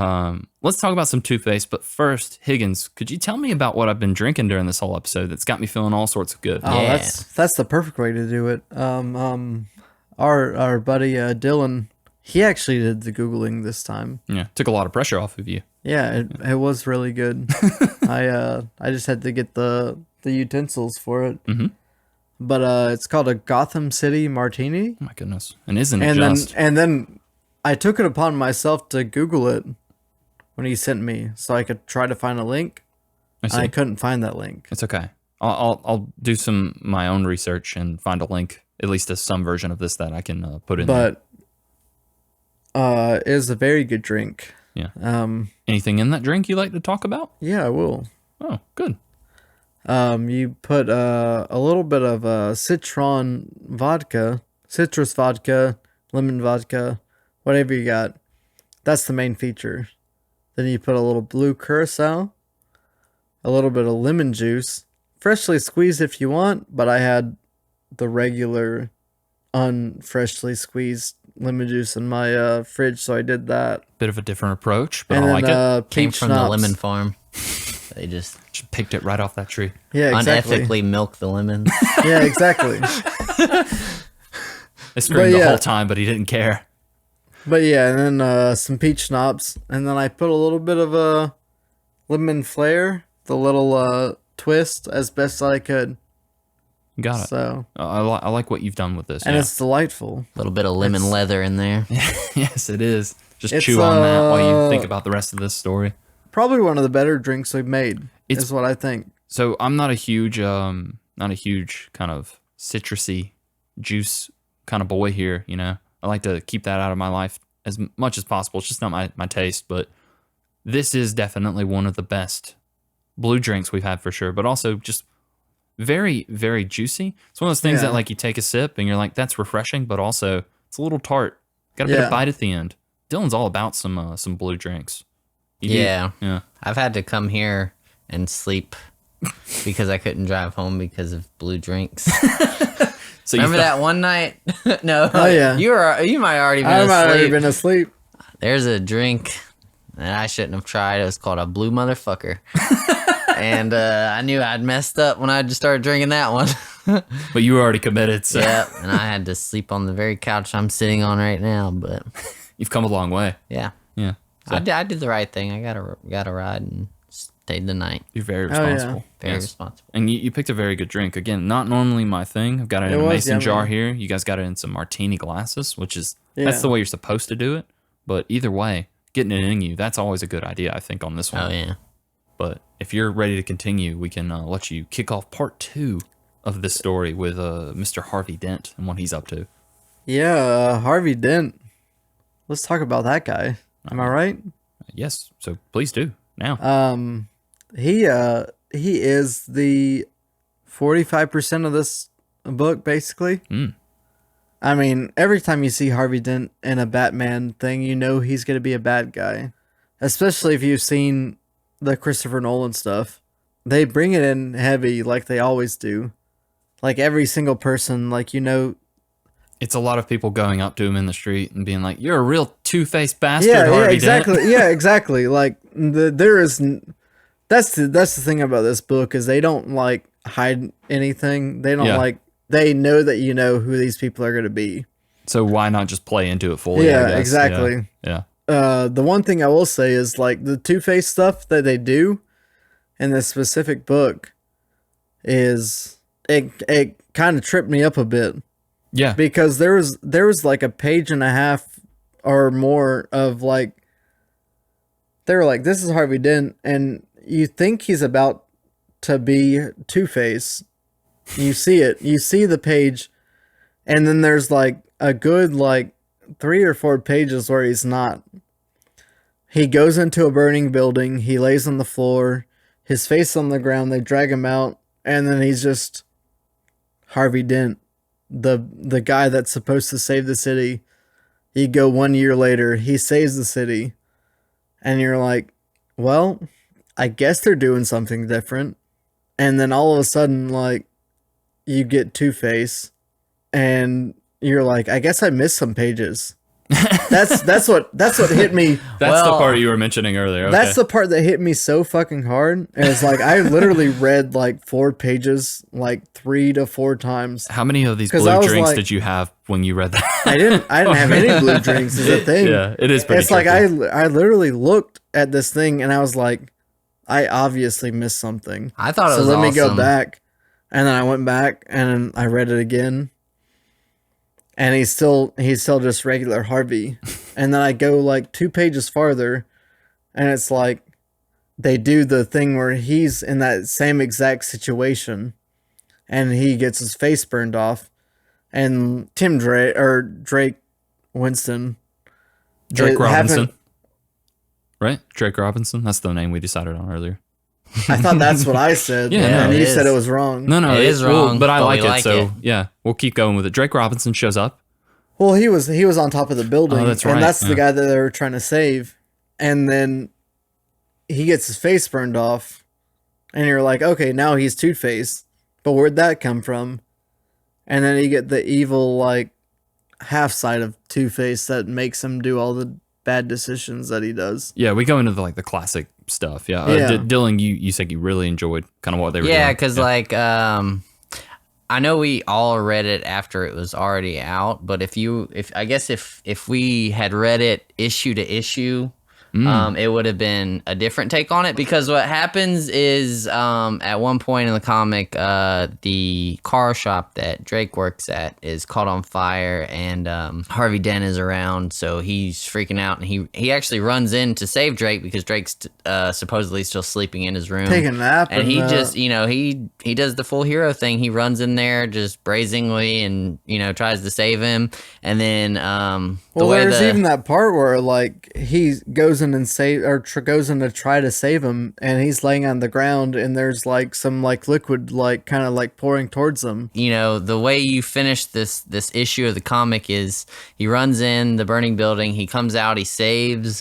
Let's talk about some Two-Face. But first, Higgins, could you tell me about what I've been drinking during this whole episode that's got me feeling all sorts of good? Oh, Yeah. that's the perfect way to do it. Our buddy Dylan, he actually did the Googling this time. Yeah, took a lot of pressure off of you. Yeah, it was really good. I just had to get the utensils for it. Mm-hmm. But it's called a Gotham City Martini. Oh my goodness. And isn't it just... And then I took it upon myself to Google it when he sent me so I could try to find a link. I couldn't find that link. It's okay. I'll do my own research and find a link, at least to some version of this that I can put in there. But it is a very good drink. Yeah. Anything in that drink you like to talk about? Yeah, I will. Oh, good. You put a little bit of citrus vodka, lemon vodka, whatever you got. That's the main feature. Then you put a little blue curacao, a little bit of lemon juice, freshly squeezed if you want, but I had the regular unfreshly squeezed lemon juice in my fridge, so I did that. Bit of a different approach, but And I then like it. Came peach from schnapps. the lemon farm. They just Picked it right off that tree. Yeah, exactly. unethically milk the lemons. Yeah, exactly. I screamed the yeah. whole time, but he didn't care. But yeah, and then some peach schnapps, and then I put a little bit of a lemon flair, the little twist as best I could. Got it. So, I like what you've done with this. and yeah. it's delightful. A little bit of lemon leather in there. Yes, it is. Just It's, chew on that while you think about the rest of this story. Probably one of the better drinks we've made. It's- Is what I think. So I'm not a huge kind of citrusy juice kind of boy here. You know, I like to keep that out of my life as much as possible. It's just not my taste, but this is definitely one of the best blue drinks we've had for sure. But also just very, very juicy. It's one of those things Yeah. that like you take a sip and you're like, that's refreshing, but also it's a little tart. Got a bit Yeah. of bite at the end. Dylan's all about some blue drinks. You do- Yeah. yeah. I've had to come here and sleep because I couldn't drive home because of blue drinks. So Remember you that one night? No. Oh, yeah. You might already been I might have asleep. been asleep. There's a drink that I shouldn't have tried. It was called a blue motherfucker. And I knew I'd messed up when I just started drinking that one. But you were already committed, so Yeah, and I had to sleep on the very couch I'm sitting on right now. But you've come a long way. yeah, Yeah. So I did the right thing. I got a ride and stayed the night. you're very Oh, yeah. responsible. Very Yes. responsible. And you picked a very good drink. Again, not normally my thing. I've got it in It a was mason yummy. jar here. You guys got it in some martini glasses, which is Yeah. that's the way you're supposed to do it. But either way, getting it in you, that's always a good idea, I think, on this one. Oh yeah. But if you're ready to continue, we can let you kick off part 2 of this story with Mr. Harvey Dent and what he's up to. Yeah, Harvey Dent. Let's talk about that guy. Am I right? Yes, so please do now. He is the 45% of this book, basically. Mm. I mean, every time you see Harvey Dent in a Batman thing, you know he's going to be a bad guy. Especially if you've seen the Christopher Nolan stuff. They bring it in heavy like they always do. like every single person, like, It's a lot of people going up to him in the street and being like, "You're a real two-faced bastard, yeah, Harvey exactly. Dent." Yeah, exactly. Like that's the thing about this book is they don't like hide anything. They don't Yeah. like they know that you know who these people are going to be. So why not just play into it fully? Yeah, I guess? exactly. Yeah. The one thing I will say is like the Two-Face stuff that they do in this specific book is it kind of tripped me up a bit Yeah. because there was like a page and a half or more of like they were like, this is Harvey Dent, and you think he's about to be Two-Face. You see it, you see the page, and then there's like a good like 3 or 4 pages where he's not. He goes into a burning building, he lays on the floor, his face on the ground, they drag him out, and then he's just Harvey Dent, the guy that's supposed to save the city. You go 1 year later, he saves the city, and you're like, well, I guess they're doing something different. And then all of a sudden, like, you get Two-Face, and you're like, I guess I missed some pages. That's what hit me. That's the part you were mentioning earlier. Okay. That's the part that hit me so fucking hard. And it's like I literally read like 4 pages like 3 to 4 times. How many of these 'Cause blue I was drinks like- did you have when you read that? I didn't have any blue drinks is a thing. Yeah, it is pretty It's like tricky. I literally looked at this thing and I was like, I obviously missed something. I thought it So was let me go awesome. back. And then I went back and I read it again. And he's still just regular Harvey. And then I go like 2 pages farther and it's like they do the thing where he's in that same exact situation and he gets his face burned off. And Drake Winston. Drake it Robinson. happened- Right? Drake Robinson. That's the name we decided on earlier. I thought that's what I said. Yeah, and it you is. said it was wrong. No, It is well, wrong, but I but like we it. like So it. yeah, we'll keep going with it. Drake Robinson shows up. Well, he was on top of the building, Oh, that's right, and that's the yeah. guy that they were trying to save. And then he gets his face burned off, and you're like, okay, now he's Two-Face. But where'd that come from? And then you get the evil like half side of Two-Face that makes him do all the bad decisions that he does. Yeah, we go into the classic stuff. Yeah, Yeah. Dylan, you said you really enjoyed kind of what they were doing. Yeah, because like I know we all read it after it was already out, but if we had read it issue to issue, it would have been a different take on it. Because what happens is at one point in the comic, the car shop that Drake works at is caught on fire, and Harvey Dent is around, so he's freaking out, and he actually runs in to save Drake because Drake's supposedly still sleeping in his room, Take a nap, and he and, just he does the full hero thing. He runs in there just brazenly and tries to save him, and then Well, there's even that part where like he goes in and goes in to try to save him, and he's laying on the ground, and there's like some like liquid like kind of like pouring towards him. the way you finish this issue of the comic is he runs in the burning building, he comes out, he saves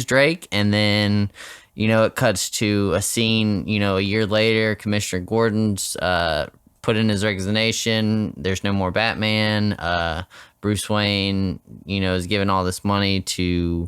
Drake, and then it cuts to a scene a year later. Commissioner Gordon's put in his resignation. There's no more Batman. Bruce Wayne is giving all this money to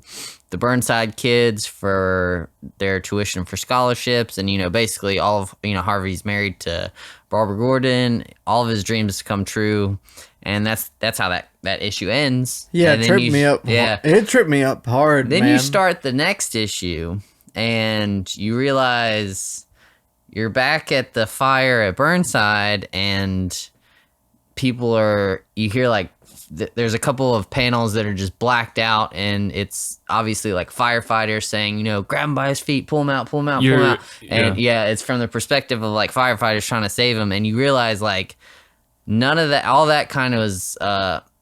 the Burnside kids for their tuition for scholarships, and basically all of Harvey's married to Barbara Gordon. All of his dreams come true, and that's how that issue ends. Yeah, And it then tripped me up. Yeah, It tripped me up hard. then man. you start the next issue, and you realize you're back at the fire at Burnside, and you hear like there's a couple of panels that are just blacked out, and it's obviously like firefighters saying, grab him by his feet, pull him out, pull him out, pull him out. And yeah, it's from the perspective of like firefighters trying to save him, and you realize like none of that, all that kind of was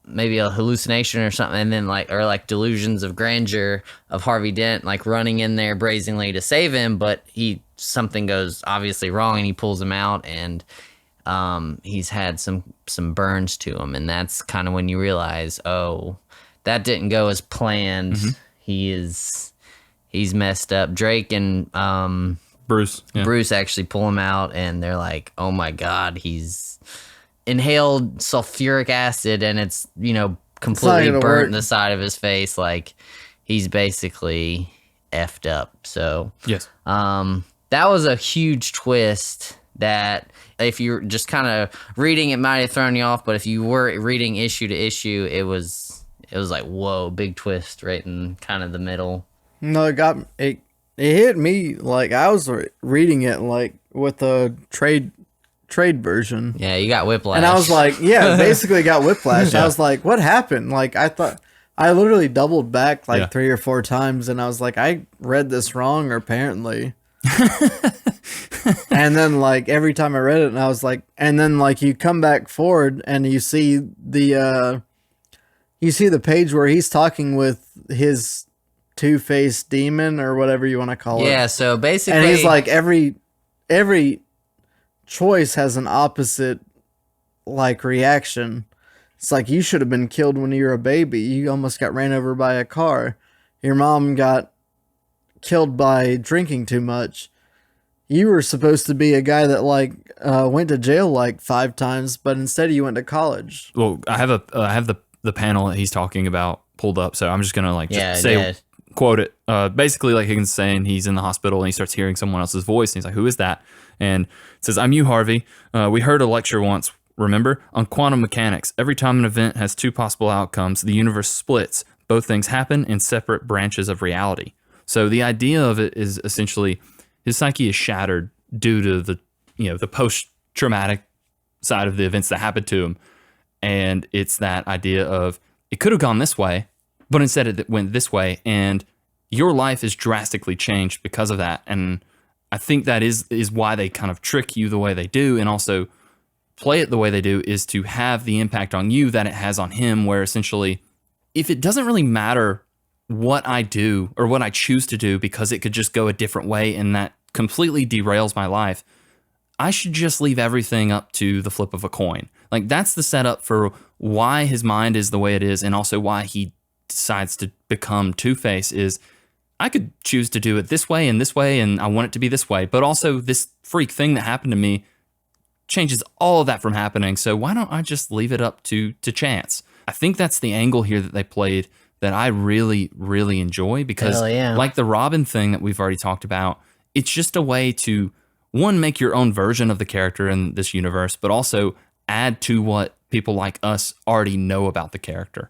maybe a hallucination or something, and then like delusions of grandeur of Harvey Dent like running in there brazenly to save him, but something goes obviously wrong, and he pulls him out, and he's had some burns to him, and that's kind of when you realize, oh, that didn't go as planned. Mm-hmm. He's messed up. Drake and Bruce. Yeah. Bruce actually pull him out, and they're like, "Oh my God, he's inhaled sulfuric acid, and it's completely gonna burnt work. the side of his face. Like he's basically effed up." So Yes. that was a huge twist. That if you're just kind of reading, it might have thrown you off, but if you were reading issue to issue, it was like, whoa, big twist right in kind of the middle. No, it hit me like I was reading it like with a trade version. Yeah, you got whiplash. And I was like, yeah, basically got whiplash. I was like, what happened? Like, I literally doubled back like 3 or 4 times, and I was like, I read this wrong, or apparently. And then like every time I read it, and I was like, and then like you come back forward and you see the page where he's talking with his two-faced demon or whatever you want to call it. Yeah, so basically, And he's like, every choice has an opposite like reaction. It's like, you should have been killed when you were a baby. You almost got ran over by a car. Your mom got killed by drinking too much. You were supposed to be a guy that like went to jail like 5 times, but instead you went to college. Well, I have the panel that he's talking about pulled up, so I'm just gonna like just quote it. Basically, like Higgins is saying, he's in the hospital and he starts hearing someone else's voice, and he's like, "Who is that?" And it says, "I'm you, Harvey. We heard a lecture once. Remember, on quantum mechanics, every time an event has 2 possible outcomes, the universe splits. Both things happen in separate branches of reality." So the idea of it is essentially his psyche is shattered due to the post-traumatic side of the events that happened to him. And it's that idea of, it could have gone this way, but instead it went this way, and your life is drastically changed because of that. And I think that is why they kind of trick you the way they do, and also play it the way they do, is to have the impact on you that it has on him, where essentially, if it doesn't really matter what I do or what I choose to do, because it could just go a different way and that completely derails my life, I should just leave everything up to the flip of a coin. Like, that's the setup for why his mind is the way it is, and also why he decides to become Two-Face. Is, I could choose to do it this way, and I want it to be this way, but also this freak thing that happened to me changes all of that from happening, so why don't I just leave it up to chance? I think that's the angle here that they played that I really, really enjoy, because like the Robin thing that we've already talked about, it's just a way to, one, make your own version of the character in this universe, but also add to what people like us already know about the character.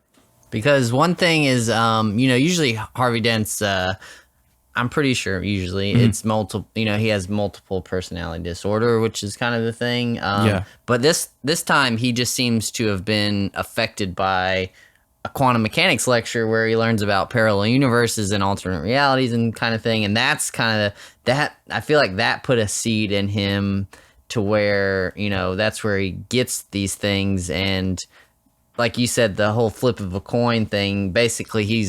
Because one thing is, usually Harvey Dent's, I'm pretty sure usually it's multiple, he has multiple personality disorder, which is kind of the thing. But this time he just seems to have been affected by a quantum mechanics lecture where he learns about parallel universes and alternate realities and kind of thing. And that's kind of that, I feel like that put a seed in him to where, that's where he gets these things. And like you said, the whole flip of a coin thing, basically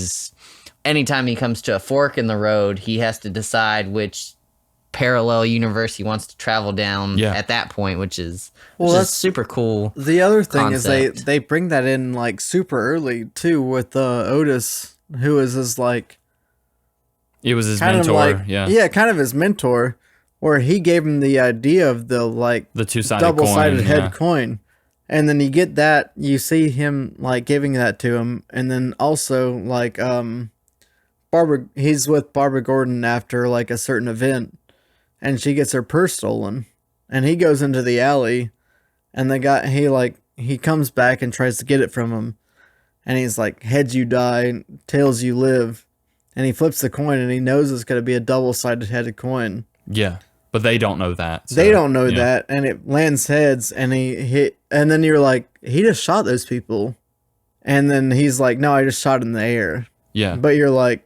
anytime he comes to a fork in the road, he has to decide which parallel universe he wants to travel down at that point, which is that's super cool. The other thing concept. is they bring that in like super early too, with Otis, who is his like, it was his mentor, kind of his mentor, where he gave him the idea of the like the two-sided double-sided coin, head coin. And then you get that, you see him like giving that to him, and then also like he's with Barbara Gordon after like a certain event, and she gets her purse stolen, and he goes into the alley, and the guy he comes back and tries to get it from him, and he's like, heads you die, tails you live, and he flips the coin, and he knows it's going to be a double-sided headed coin. Yeah, but they don't know that. So, they don't know that, and it lands heads, and and then you're like, he just shot those people, and then he's like, no, I just shot in the air. Yeah, but you're like,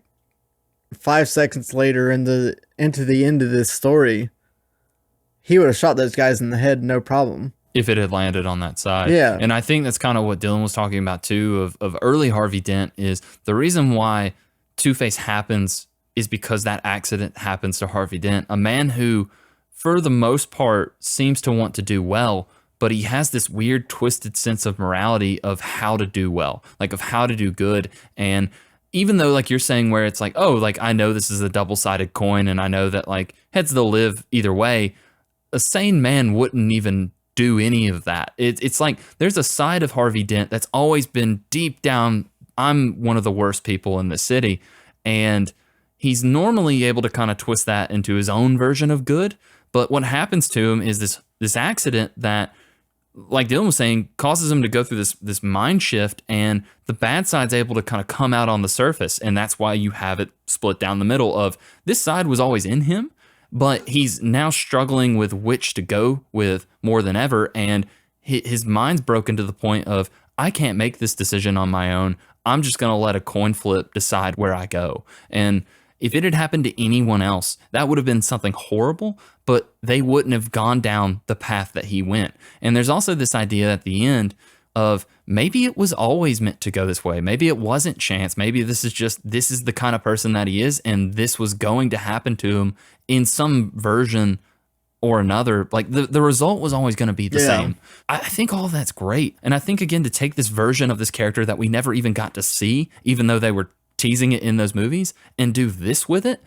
5 seconds later into the end of this story, he would have shot those guys in the head, no problem, if it had landed on that side. Yeah. And I think that's kind of what Dylan was talking about too, of early Harvey Dent, is the reason why Two-Face happens is because that accident happens to Harvey Dent, a man who, for the most part, seems to want to do well, but he has this weird twisted sense of morality of how to do well, like of how to do good. And even though like you're saying where it's like, oh, like I know this is a double-sided coin and I know that like heads they'll live either way, a sane man wouldn't even do any of that. It's like there's a side of Harvey Dent that's always been deep down, I'm one of the worst people in the city. And he's normally able to kind of twist that into his own version of good. But what happens to him is this accident that, like Dylan was saying, causes him to go through this mind shift, and the bad side's able to kind of come out on the surface. And that's why you have it split down the middle of this side was always in him, but he's now struggling with which to go with more than ever. And his mind's broken to the point of, I can't make this decision on my own. I'm just going to let a coin flip decide where I go. And if it had happened to anyone else, that would have been something horrible, but they wouldn't have gone down the path that he went. And there's also this idea at the end of maybe it was always meant to go this way. Maybe it wasn't chance. Maybe this is the kind of person that he is, and this was going to happen to him in some version or another. Like the result was always going to be the same. I think all of that's great. And I think, again, to take this version of this character that we never even got to see, even though they were teasing it in those movies, and do this with it,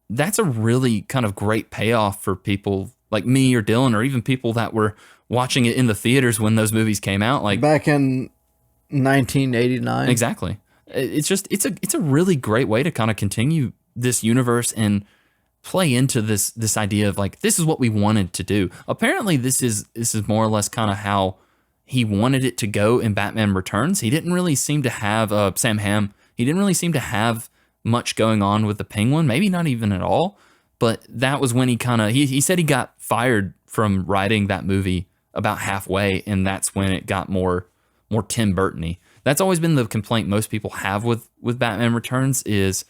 that's a really kind of great payoff for people like me or Dylan, or even people that were watching it in the theaters when those movies came out, like back in 1989. Exactly. It's a really great way to kind of continue this universe and play into this idea of like, this is what we wanted to do. Apparently this is more or less kind of how he wanted it to go in Batman Returns. He didn't really seem to have Sam Hamm. He didn't really seem to have much going on with the Penguin, maybe not even at all. But that was when he said he got fired from writing that movie about halfway, and that's when it got more Tim Burton-y. That's always been the complaint most people have with Batman Returns, is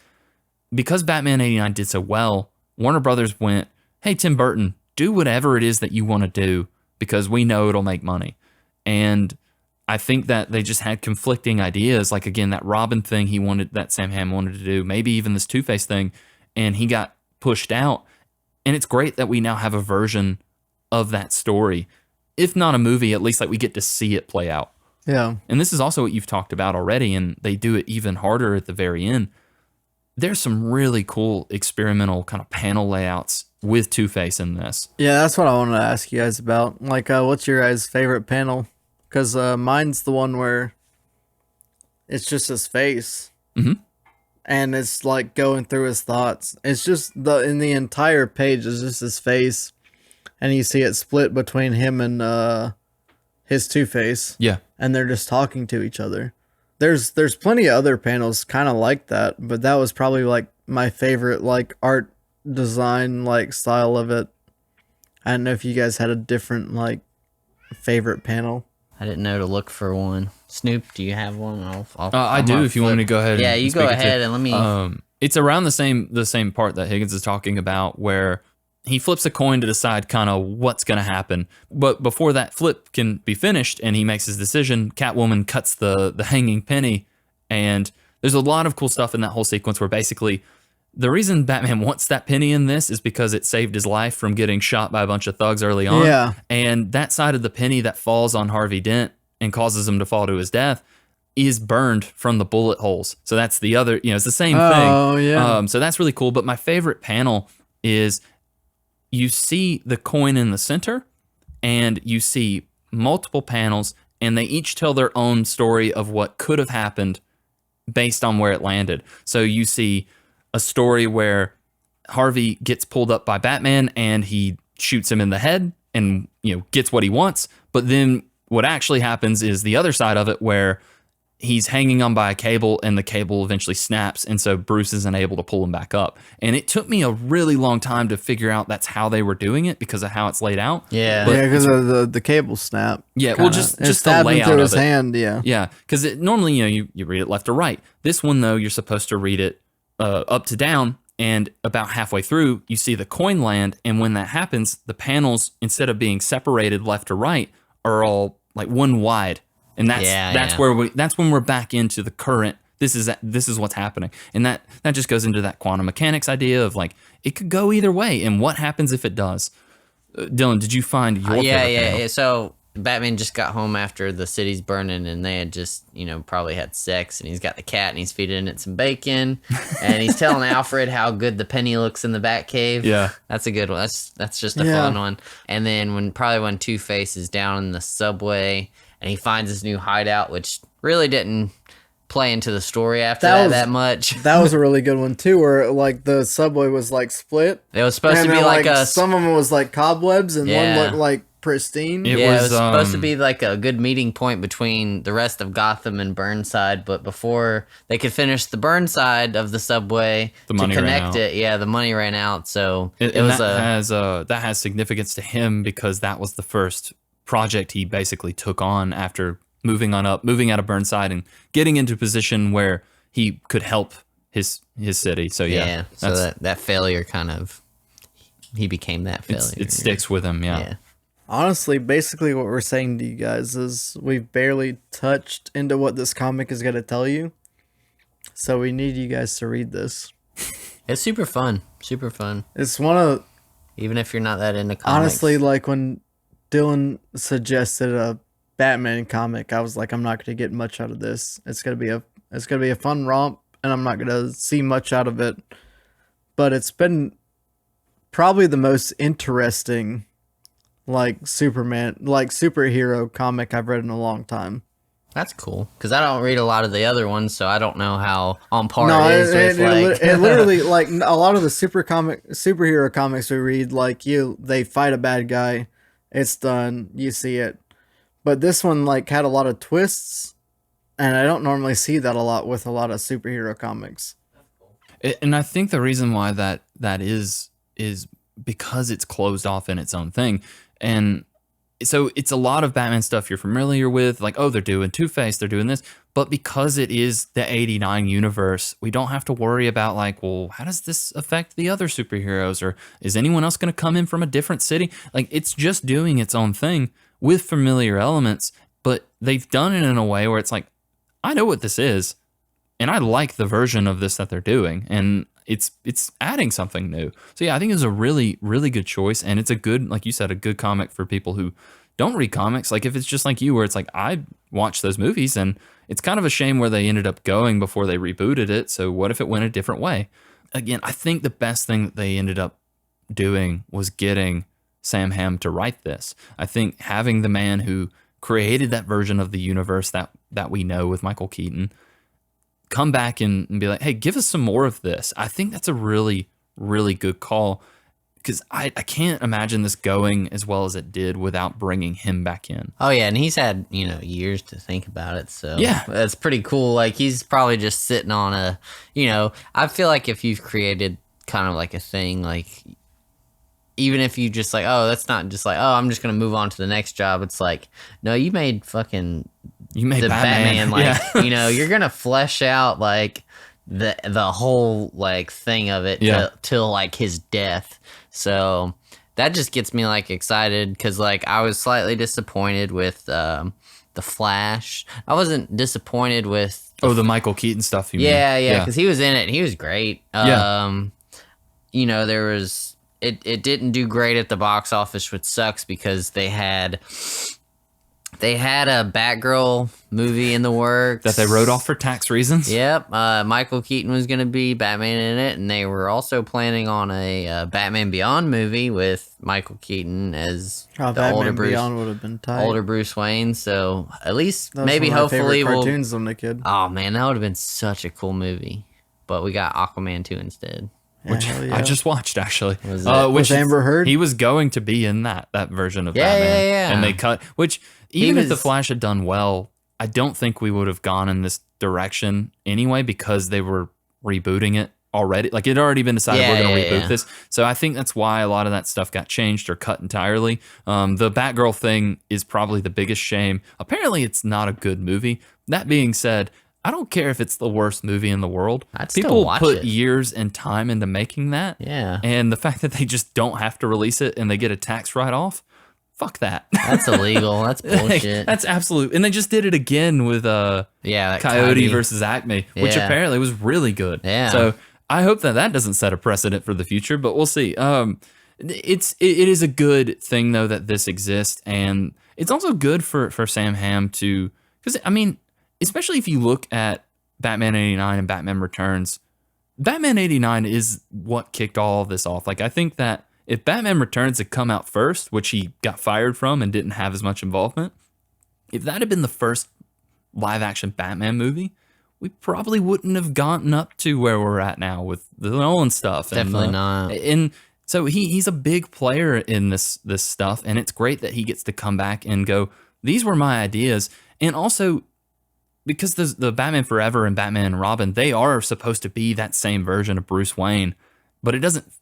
because Batman 89 did so well, Warner Brothers went, hey, Tim Burton, do whatever it is that you want to do because we know it'll make money. And I think that they just had conflicting ideas. Like, again, that Robin thing that Sam Hamm wanted to do, maybe even this Two-Face thing, and he got pushed out. And it's great that we now have a version of that story. If not a movie, at least like we get to see it play out. Yeah. And this is also what you've talked about already, and they do it even harder at the very end. There's some really cool experimental kind of panel layouts with Two-Face in this. Yeah, that's what I wanted to ask you guys about. Like, what's your guys' favorite panel? Because mine's the one where it's just his face. Mm-hmm. And it's like going through his thoughts. It's just in the entire page is just his face. And you see it split between him and his Two-Face. Yeah. And they're just talking to each other. There's plenty of other panels kind of like that, but that was probably like my favorite like art design like style of it. I don't know if you guys had a different like favorite panel. I didn't know to look for one. Snoop, do you have one? I do. If you want me to go ahead. Yeah, and you speak go it ahead to. and let me. It's around the same part that Higgins is talking about, where he flips a coin to decide kind of what's going to happen. But before that flip can be finished and he makes his decision, Catwoman cuts the hanging penny. And there's a lot of cool stuff in that whole sequence where basically the reason Batman wants that penny in this is because it saved his life from getting shot by a bunch of thugs early on. Yeah. And that side of the penny that falls on Harvey Dent and causes him to fall to his death is burned from the bullet holes. So that's the other, it's the same thing. Oh, yeah. So that's really cool. But my favorite panel is you see the coin in the center and you see multiple panels, and they each tell their own story of what could have happened based on where it landed. So you see a story where Harvey gets pulled up by Batman and he shoots him in the head and gets what he wants. But then what actually happens is the other side of it, where he's hanging on by a cable and the cable eventually snaps, and so Bruce isn't able to pull him back up. And it took me a really long time to figure out that's how they were doing it because of how it's laid out. Yeah. Yeah, because of the cable snap. Yeah, kinda. well, just the stabbed him layout through of his it. hand. Yeah. Yeah, because normally you read it left to right. This one though, you're supposed to read it up to down, and about halfway through you see the coin land, and when that happens, the panels, instead of being separated left to right, are all like one wide. And that's when we're back into the current. This is what's happening, and that just goes into that quantum mechanics idea of like it could go either way, and what happens if it does. Dylan, did you find your favorite panel? So Batman just got home after the city's burning, and they had just, probably had sex, and he's got the cat, and he's feeding it some bacon, and he's telling Alfred how good the penny looks in the Batcave. Yeah. That's a good one. That's just a fun one. And then when Two-Face is down in the subway, and he finds his new hideout, which really didn't play into the story after that much. That was a really good one too, where like the subway was like split. It was supposed to be like a... Some of them was like cobwebs, and one looked like pristine. It was supposed to be like a good meeting point between the rest of Gotham and Burnside, but before they could finish the Burnside of the subway the money connect it, the money ran out. So that has significance to him because that was the first project he basically took on after moving out of Burnside and getting into a position where he could help his city. So so that failure kind of, he became that failure. It sticks with him. Yeah. Honestly, basically what we're saying to you guys is we've barely touched into what this comic is going to tell you. So we need you guys to read this. It's super fun. Super fun. It's one of... Even if you're not that into comics. Honestly, like when Dylan suggested a Batman comic, I was like, I'm not going to get much out of this. It's going to be a fun romp, and I'm not going to see much out of it. But it's been probably the most interesting superhero comic I've read in a long time. That's cool, because I don't read a lot of the other ones, so I don't know how on par it is with it literally, like, a lot of the superhero comics we read, like, they fight a bad guy, it's done, you see it. But this one, like, had a lot of twists, and I don't normally see that a lot with a lot of superhero comics. And I think the reason why that is because it's closed off in its own thing. And so it's a lot of Batman stuff you're familiar with, like, oh, they're doing Two-Face, they're doing this. But because it is the 89 universe, we don't have to worry about, like, well, how does this affect the other superheroes? Or is anyone else going to come in from a different city? Like, it's just doing its own thing with familiar elements. But they've done it in a way where it's like, I know what this is, and I like the version of this that they're doing. And it's adding something new. So yeah, I think it's a really, really good choice. And it's a good, like you said, a good comic for people who don't read comics. Like if it's just like you, where it's like, I watched those movies and it's kind of a shame where they ended up going before they rebooted it. So what if it went a different way? Again, I think the best thing that they ended up doing was getting Sam Hamm to write this. I think having the man who created that version of the universe that we know with Michael Keaton come back and be like, hey, give us some more of this. I think that's a really, really good call, because I can't imagine this going as well as it did without bringing him back in. Oh, yeah, and he's had, years to think about it, so yeah, that's pretty cool. Like, he's probably just sitting on I feel like if you've created kind of like a thing, like, even if you just like, oh, that's not just like, oh, I'm just going to move on to the next job. It's like, no, you made the Batman like, you're going to flesh out like the whole like thing of it till like his death. So that just gets me like excited, because like I was slightly disappointed with the Flash. I wasn't disappointed with the Michael Keaton stuff. Yeah, because he was in it and he was great. There was it didn't do great at the box office, which sucks, because they had a Batgirl movie in the works that they wrote off for tax reasons. Yep. Michael Keaton was going to be Batman in it, and they were also planning on a Batman Beyond movie with Michael Keaton as Batman Beyond would have been tight. Older Bruce Wayne. So at least that was maybe one of my hopefully favorite cartoons when a kid. Oh man, that would have been such a cool movie. But we got Aquaman 2 instead. Which I just watched, actually. Which Amber Heard? He was going to be in that version of Batman. Yeah. And they cut, which even if The Flash had done well, I don't think we would have gone in this direction anyway, because they were rebooting it already. Like, it had already been decided we're going to reboot this. So I think that's why a lot of that stuff got changed or cut entirely. The Batgirl thing is probably the biggest shame. Apparently, it's not a good movie. That being said, I don't care if it's the worst movie in the world. People put years and time into making that. Yeah. And the fact that they just don't have to release it and they get a tax write-off, fuck that. That's illegal. That's bullshit. That's absolute. And they just did it again with Coyote versus Acme, which apparently was really good. Yeah. So I hope that doesn't set a precedent for the future, but we'll see. it is a good thing though that this exists, and it's also good for Sam Hamm to, because I mean, especially if you look at Batman 89 and Batman Returns, Batman 89 is what kicked all of this off. Like, I think that if Batman Returns had come out first, which he got fired from and didn't have as much involvement, if that had been the first live action Batman movie, we probably wouldn't have gotten up to where we're at now with the Nolan stuff. Definitely not. And so he's a big player in this stuff, and it's great that he gets to come back and go, these were my ideas. And also, because the Batman Forever and Batman and Robin, they are supposed to be that same version of Bruce Wayne, but it doesn't,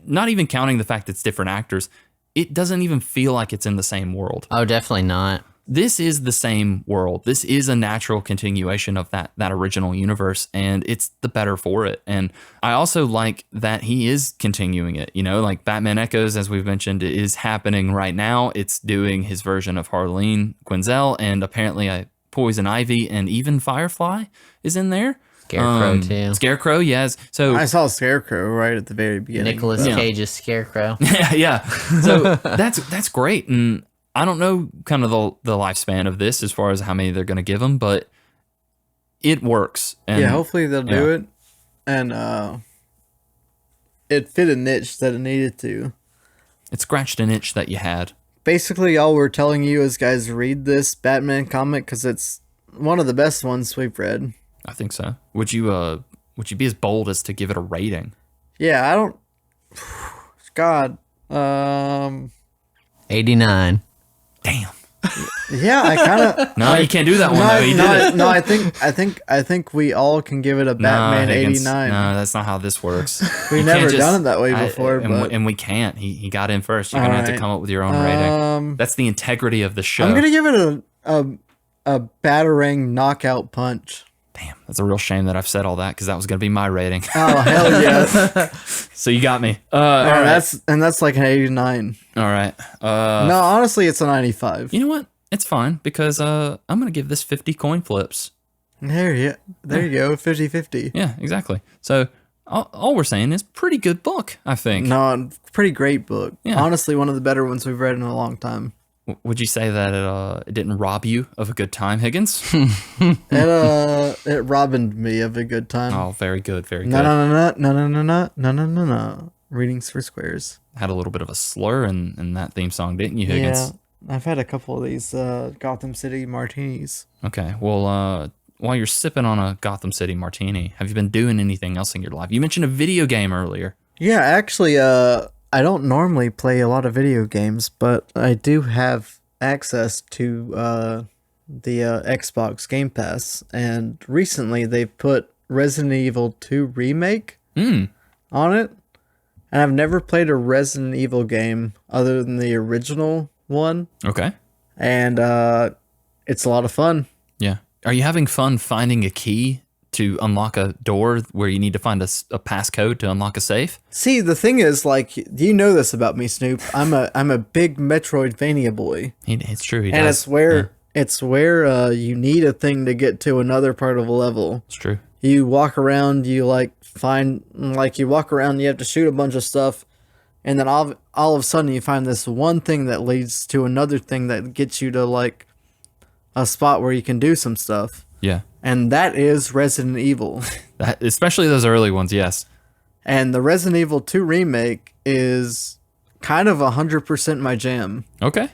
not even counting the fact it's different actors, it doesn't even feel like it's in the same world. Oh, definitely not. This is the same world. This is a natural continuation of that original universe, and it's the better for it. And I also like that he is continuing it. You know, like Batman Echoes, as we've mentioned, is happening right now. It's doing his version of Harleen Quinzel, and apparently Poison Ivy and even Firefly is in there. Scarecrow too. Scarecrow, yes. So I saw Scarecrow right at the very beginning. Nicolas Cage's Scarecrow. yeah. So that's great. And I don't know kind of the lifespan of this as far as how many they're going to give them, but it works. And yeah, hopefully they'll do it. And it fit a niche that it needed to. It scratched an itch that you had. Basically, all we're telling you is, guys, read this Batman comic because it's one of the best ones we've read. I think so. Would you be as bold as to give it a rating? Yeah, I don't... God. 89. Damn. Yeah, I kind of... No, you can't do that one, though. You did it. No, I think we all can give it a Batman Higgins, 89. No, that's not how this works. We've never done it that way before, and we can't. He got in first. You're going to have to come up with your own rating. That's the integrity of the show. I'm going to give it a Batarang knockout punch. Damn, that's a real shame that I've said all that, because that was going to be my rating. Oh, hell yes. So you got me. All right. That's like an 89. All right. No, honestly, it's a 95. You know what? It's fine, because I'm going to give this 50 coin flips. There you go, 50-50. Yeah, exactly. So all we're saying is pretty good book, I think. No, pretty great book. Yeah. Honestly, one of the better ones we've read in a long time. Would you say that it didn't rob you of a good time, Higgins? It robbed me of a good time. Oh, very good, very good. No. Readings for squares. Had a little bit of a slur in that theme song, didn't you, Higgins? Yeah, I've had a couple of these Gotham City martinis. Okay, well, while you're sipping on a Gotham City martini, have you been doing anything else in your life? You mentioned a video game earlier. Yeah, actually, I don't normally play a lot of video games, but I do have access to the Xbox Game Pass, and recently they put Resident Evil 2 Remake on it, and I've never played a Resident Evil game other than the original one. Okay. And it's a lot of fun. Yeah. Are you having fun finding a key to unlock a door where you need to find a passcode to unlock a safe? See, the thing is, like, you know this about me, Snoop. I'm a big Metroidvania boy. It's true. He And does. it's where you need a thing to get to another part of a level. It's true. You walk around, you walk around, you have to shoot a bunch of stuff, and then all of a sudden you find this one thing that leads to another thing that gets you to like a spot where you can do some stuff. Yeah. And that is Resident Evil. Especially those early ones, yes. And the Resident Evil 2 remake is kind of 100% my jam. Okay.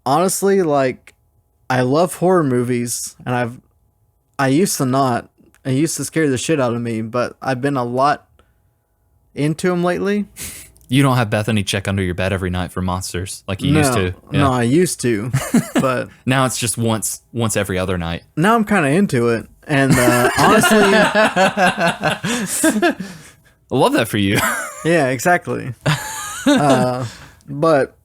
Honestly, like, I love horror movies, and I used to not. It used to scare the shit out of me, but I've been a lot into them lately. You don't have Bethany check under your bed every night for monsters like you used to. Yeah. No, I used to, but Now it's just once every other night. now I'm kind of into it. And honestly, I love that for you. yeah, exactly. But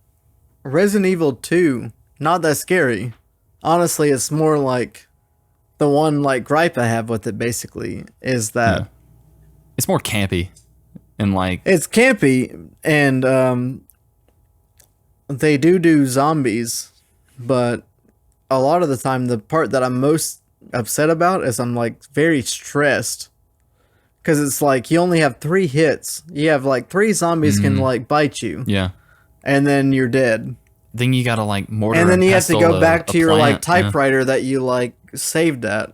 Resident Evil 2, not that scary. Honestly, it's more like the one like gripe I have with it basically is that Yeah. It's more campy and like it's campy, and they do zombies, but a lot of the time the part that I'm most upset about is I'm like very stressed because it's like you only have 3 hits. You have like 3 zombies can like bite you, Yeah. and then you're dead. Then you gotta like mortar And then you have to pestle go back to a your like plant, yeah. typewriter that you like saved at.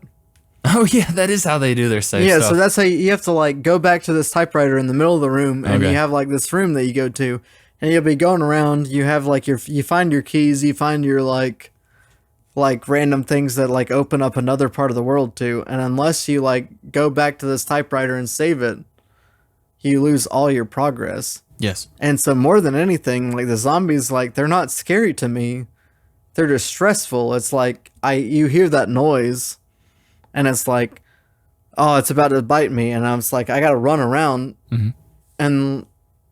Oh yeah, that is how they do their save Yeah, stuff. so that's how you have to like go back to this typewriter in the middle of the room, and Okay. you have like this room that you go to, and you'll be going around. You have like you find your keys, you find your like random things that like open up another part of the world too. And unless you like go back to this typewriter and save it, you lose all your progress. Yes. And so more than anything, like the zombies, like they're not scary to me. They're just stressful. It's like you hear that noise, and it's like, oh, it's about to bite me, and I'm just like, I gotta run around. And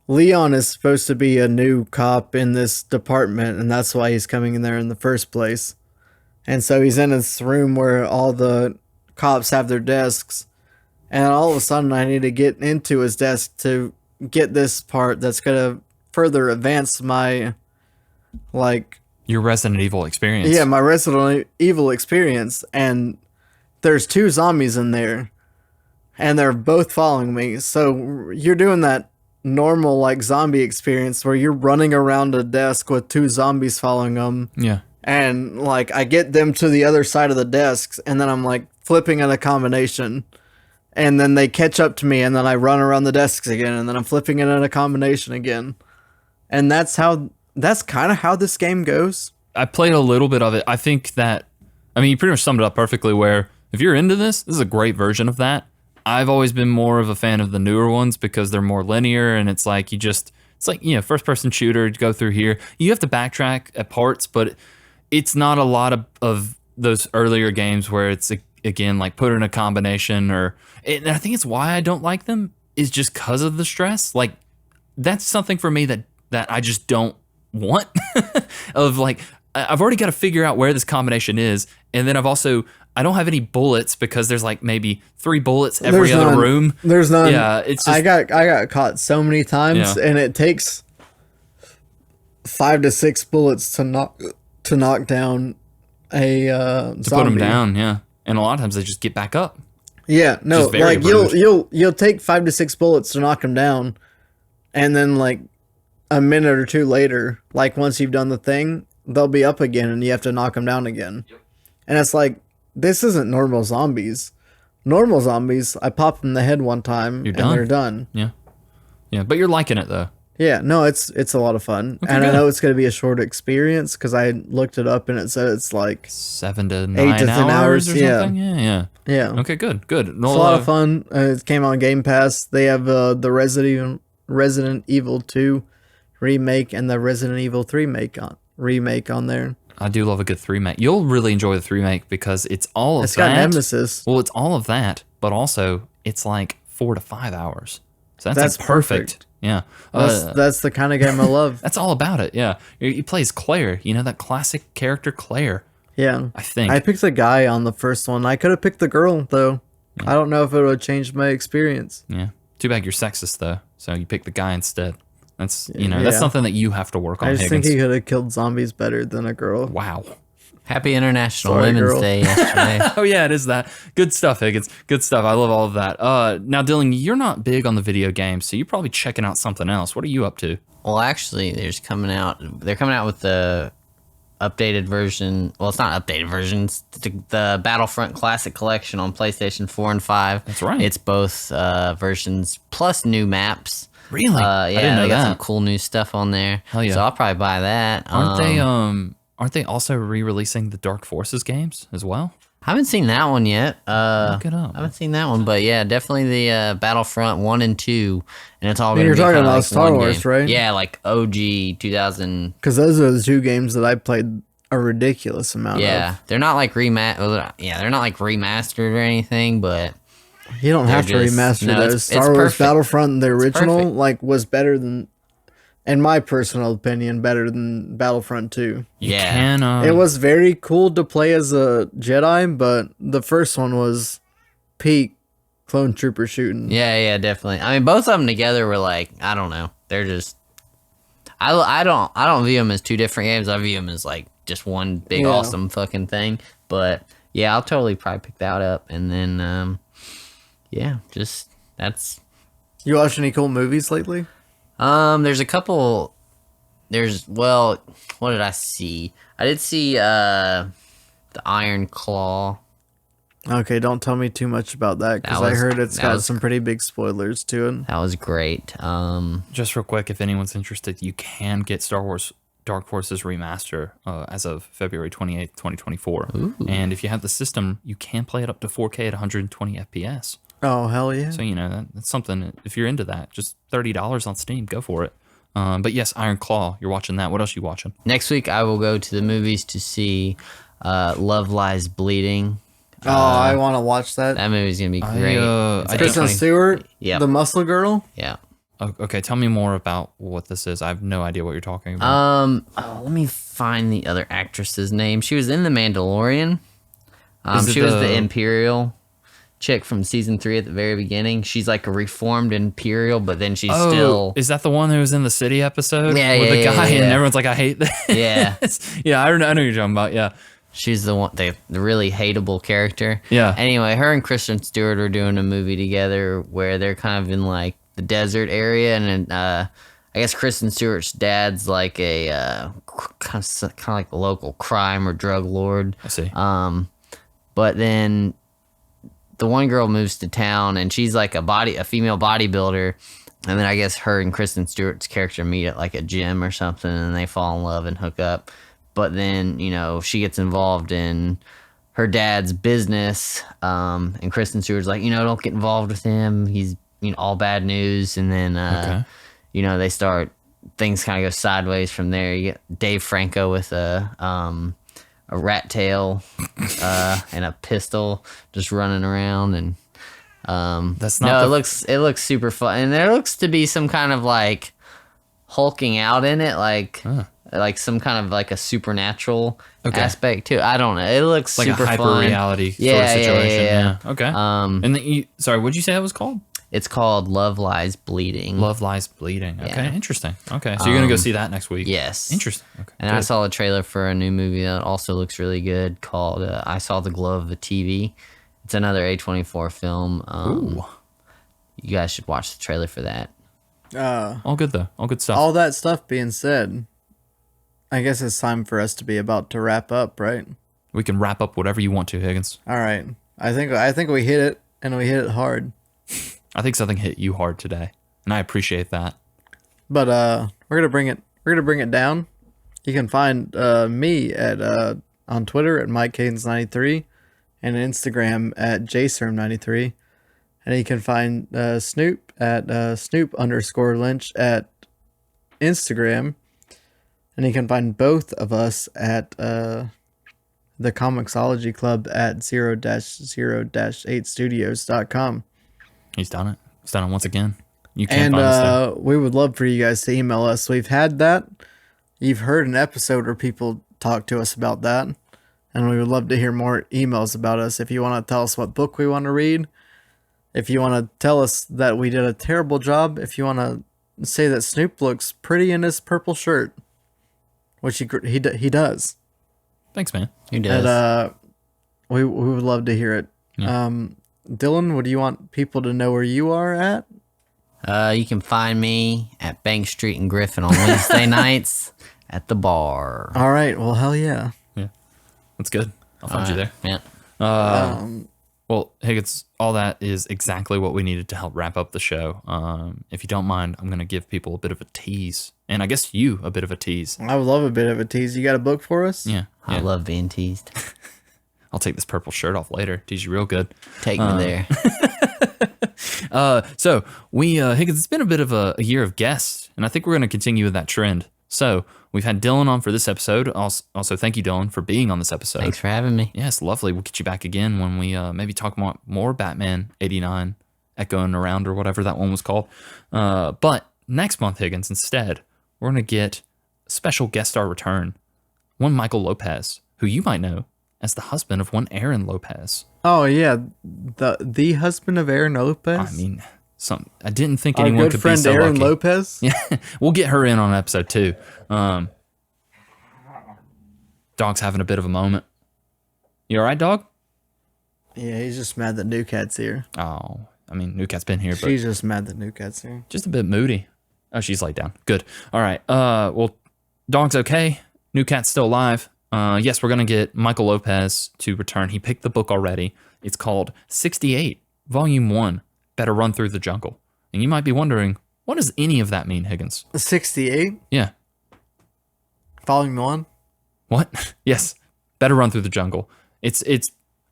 Leon is supposed to be a new cop in this department, and that's why he's coming in there in the first place. And so he's in this room where all the cops have their desks, and all of a sudden I need to get into his desk to get this part that's gonna further advance my like Your Resident Evil experience. yeah, my Resident Evil experience. And there's 2 zombies in there, and they're both following me. So you're doing that normal like zombie experience where you're running around a desk with 2 zombies following them, Yeah. and like I get them to the other side of the desks, and then I'm like flipping in a combination, and then they catch up to me, and then I run around the desks again, and then I'm flipping it in a combination again. And that's kind of how this game goes. I played a little bit of it. I think that, I mean, you pretty much summed it up perfectly where if you're into this is a great version of that. I've always been more of a fan of the newer ones because they're more linear, and it's like it's like, you know, first person shooter, go through here. You have to backtrack at parts, but it's not a lot of those earlier games where it's, again, like put in a combination and I think it's why I don't like them is just because of the stress. Like, that's something for me that I just don't want of like, I've already got to figure out where this combination is. And then I don't have any bullets because there's like maybe 3 bullets every other room. There's none. Yeah, it's just, I got caught so many times, Yeah. and it takes 5 to 6 bullets to knock down a zombie. to put them down. Yeah. And a lot of times they just get back up. Yeah, no, Just very like rude. you'll take 5 to 6 bullets to knock them down, and then like a minute or 2 later, like once you've done the thing, they'll be up again, and you have to knock them down again. And it's like, this isn't normal zombies. Normal zombies, I pop them in the head one time, and done. they're done. Yeah. Yeah. But you're liking it though. Yeah, no, it's a lot of fun, and good. I know it's going to be a short experience because I looked it up and it said it's like 7 to 9 8 to 10 hours, or yeah. something. Yeah. yeah, Okay, good. it's a lot of fun. It came on Game Pass. They have the Resident Evil 2 remake and the Resident Evil 3 remake on there. I do love a good 3 make. You'll really enjoy the 3 make because it's all of It's that. got Nemesis. Well, it's all of that, but also it's like 4 to 5 hours. So that's That's like perfect. perfect. Yeah. That's the kind of game I love. That's all about it. Yeah. He plays Claire, you know, that classic character Claire, Yeah, I think. I picked the guy on the first one. I could have picked the girl though. I don't know if it would have changed my experience. Yeah. Too bad you're sexist though. So you pick the guy instead. That's, you know, that's Yeah. something that you have to work on, I just Higgins. think he could have killed zombies better than a girl. Wow. Happy International Sorry, Women's girl. Day yesterday. Oh yeah, it is that. Good stuff, Higgins. Good stuff. I love all of that. Now, Dylan, you're not big on the video games, so you're probably checking out something else. What are you up to? Well, actually, they're coming out with the updated version. Well, it's not updated versions. The Battlefront Classic Collection on PlayStation 4 and 5. That's right. It's both versions plus new maps. Really? Yeah, I didn't know they got some that. cool new stuff on there. Hell yeah. So I'll probably buy that. Aren't they also re-releasing the Dark Forces games as well? I haven't seen that one yet. Look it up. I haven't seen that one, but yeah, definitely the Battlefront 1 and 2, and it's all going to You're be talking kinda about like Star one Wars, game. right? Yeah, like OG 2000. Because those are the 2 games that I played a ridiculous amount Yeah, of. they're not like they're not like remastered or anything, but You don't have to just- remaster no, it's- those. it's Star Wars perfect. Battlefront, the original, perfect. like was better than, in my personal opinion, better than Battlefront 2. You Yeah. can. It was very cool to play as a Jedi, but the first one was peak clone trooper shooting. yeah, definitely. I mean, both of them together were like, I don't know, they're just. I don't view them as 2 different games. I view them as like just one big Yeah. awesome fucking thing. But yeah, I'll totally probably pick that up, and then yeah, just That's You watch any cool movies lately? there's a couple. Well, what did I see? I did see the Iron Claw. Okay, don't tell me too much about that because I heard it's got some pretty big spoilers to it. That was great. Just real quick, if anyone's interested, you can get Star Wars Dark Forces Remaster as of February 28th, 2024. And if you have the system, you can play it up to 4K at 120 FPS. Oh, hell yeah. So, that's something. If you're into that, just $30 on Steam, go for it. But yes, Iron Claw, you're watching that. What else are you watching? Next week, I will go to the movies to see Love Lies Bleeding. Oh, I want to watch that. That movie's going to be great. It's Kristen Stewart, Yep. the muscle girl. Yeah. Okay, tell me more about what this is. I have no idea what you're talking about. Let me find the other actress's name. She was in The Mandalorian. Is it She was the Imperial chick from season 3 at the very beginning. She's like a reformed Imperial, but then she's still. Is that the one who was in the city episode? Yeah, with the guy, yeah. and everyone's like, I hate that. Yeah. Yeah, I know you're talking about. Yeah. She's the one, the really hateable character. Yeah. Anyway, her and Kristen Stewart are doing a movie together where they're kind of in like the desert area, and I guess Kristen Stewart's dad's like a kind of like a local crime or drug lord. I see. But then the one girl moves to town, and she's like a female bodybuilder, and then I guess her and Kristen Stewart's character meet at like a gym or something, and they fall in love and hook up. But then, she gets involved in her dad's business, and Kristen Stewart's like, don't get involved with him. He's, all bad news. And then, things kind of go sideways from there. You get Dave Franco with a rat tail and a pistol just running around. And That's not. it looks super fun. And there looks to be some kind of like hulking out in it, like some kind of like a supernatural aspect too. I don't know. It looks like super a hyper fun. reality sort of situation. Yeah. Okay. Um, and then sorry, what'd you say that was called? It's called Love Lies Bleeding. Love Lies Bleeding. Okay, Yeah. Interesting. Okay, so you're gonna go see that next week. Yes. Interesting. Okay. And I saw a trailer for a new movie that also looks really good called I Saw the Glow of the TV. It's another A24 film. Ooh. You guys should watch the trailer for that. All good though. All good stuff. All that stuff being said, I guess it's time for us to be about to wrap up, right? We can wrap up whatever you want to, Higgins. All right. I think we hit it, and we hit it hard. I think something hit you hard today, and I appreciate that. But we're gonna bring it down. You can find me at on Twitter at MikeCadence93 and Instagram at JSerm93, and you can find Snoop at Snoop_Lynch at Instagram, and you can find both of us at the Comixology Club at 0-0-8studios.com. He's done it. He's done it once again. You can't find us there. We would love for you guys to email us. We've had that. You've heard an episode where people talk to us about that, and we would love to hear more emails about us. If you want to tell us what book we want to read, if you want to tell us that we did a terrible job, if you want to say that Snoop looks pretty in his purple shirt, which he does. Thanks, man. Who does? And we would love to hear it. Yeah. Dylan, would you want people to know where you are at? You can find me at Bank Street and Griffin on Wednesday nights at the bar. All right. Well, hell yeah. Yeah. That's good. I'll find you there. Yeah. Well, Higgins, all that is exactly what we needed to help wrap up the show. If you don't mind, I'm going to give people a bit of a tease. And I guess you a bit of a tease. I would love a bit of a tease. You got a book for us? Yeah. I love being teased. I'll take this purple shirt off later. Tease you real good. Take me there. So we, Higgins, it's been a bit of a year of guests, and I think we're going to continue with that trend. So we've had Dylan on for this episode. Also, thank you, Dylan, for being on this episode. Thanks for having me. Yes, lovely. We'll get you back again when we maybe talk more Batman 89, Echoing Around, or whatever that one was called. But next month, Higgins, instead, we're going to get a special guest star return. One Michael Lopez, who you might know as the husband of one Aaron Lopez. Oh, yeah. The husband of Aaron Lopez? I mean, I didn't think our anyone good could friend be so Aaron lucky. Lopez? Yeah, we'll get her in on episode 2. Dog's having a bit of a moment. You all right, dog? Yeah, he's just mad that New Cat's here. Oh, I mean, New Cat's been here, but She's just mad that New Cat's here. just a bit moody. Oh, she's laid down. Good. All right. Well, dog's okay. New Cat's still alive. Yes, we're gonna get Michael Lopez to return. He picked the book already. It's called 68, Volume 1. Better Run Through the Jungle. And you might be wondering, what does any of that mean, Higgins? 68, Yeah. Volume 1. What? Yes. Better Run Through the Jungle.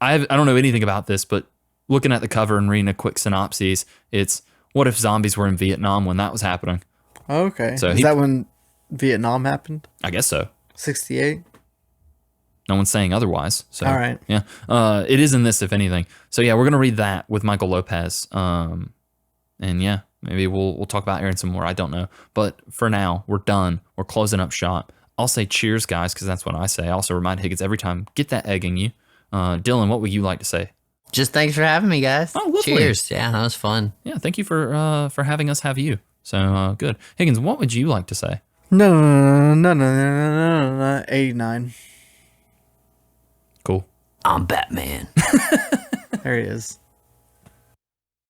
I don't know anything about this, but looking at the cover and reading a quick synopsis, it's what if zombies were in Vietnam when that was happening? Okay. So Is that when Vietnam happened? I guess so. 68? No one's saying otherwise. So All right. yeah. It is in this, if anything. So yeah, we're gonna read that with Michael Lopez. And yeah, maybe we'll talk about Aaron some more. I don't know. But for now, we're done. We're closing up shop. I'll say cheers, guys, because that's what I say. I also remind Higgins every time, get that egg in you. Dylan, what would you like to say? Just thanks for having me, guys. Oh, lovely. Cheers. Yeah, that was fun. Yeah, thank you for having us have you. So good. Higgins, what would you like to say? No. 89. Cool. I'm Batman. There he is.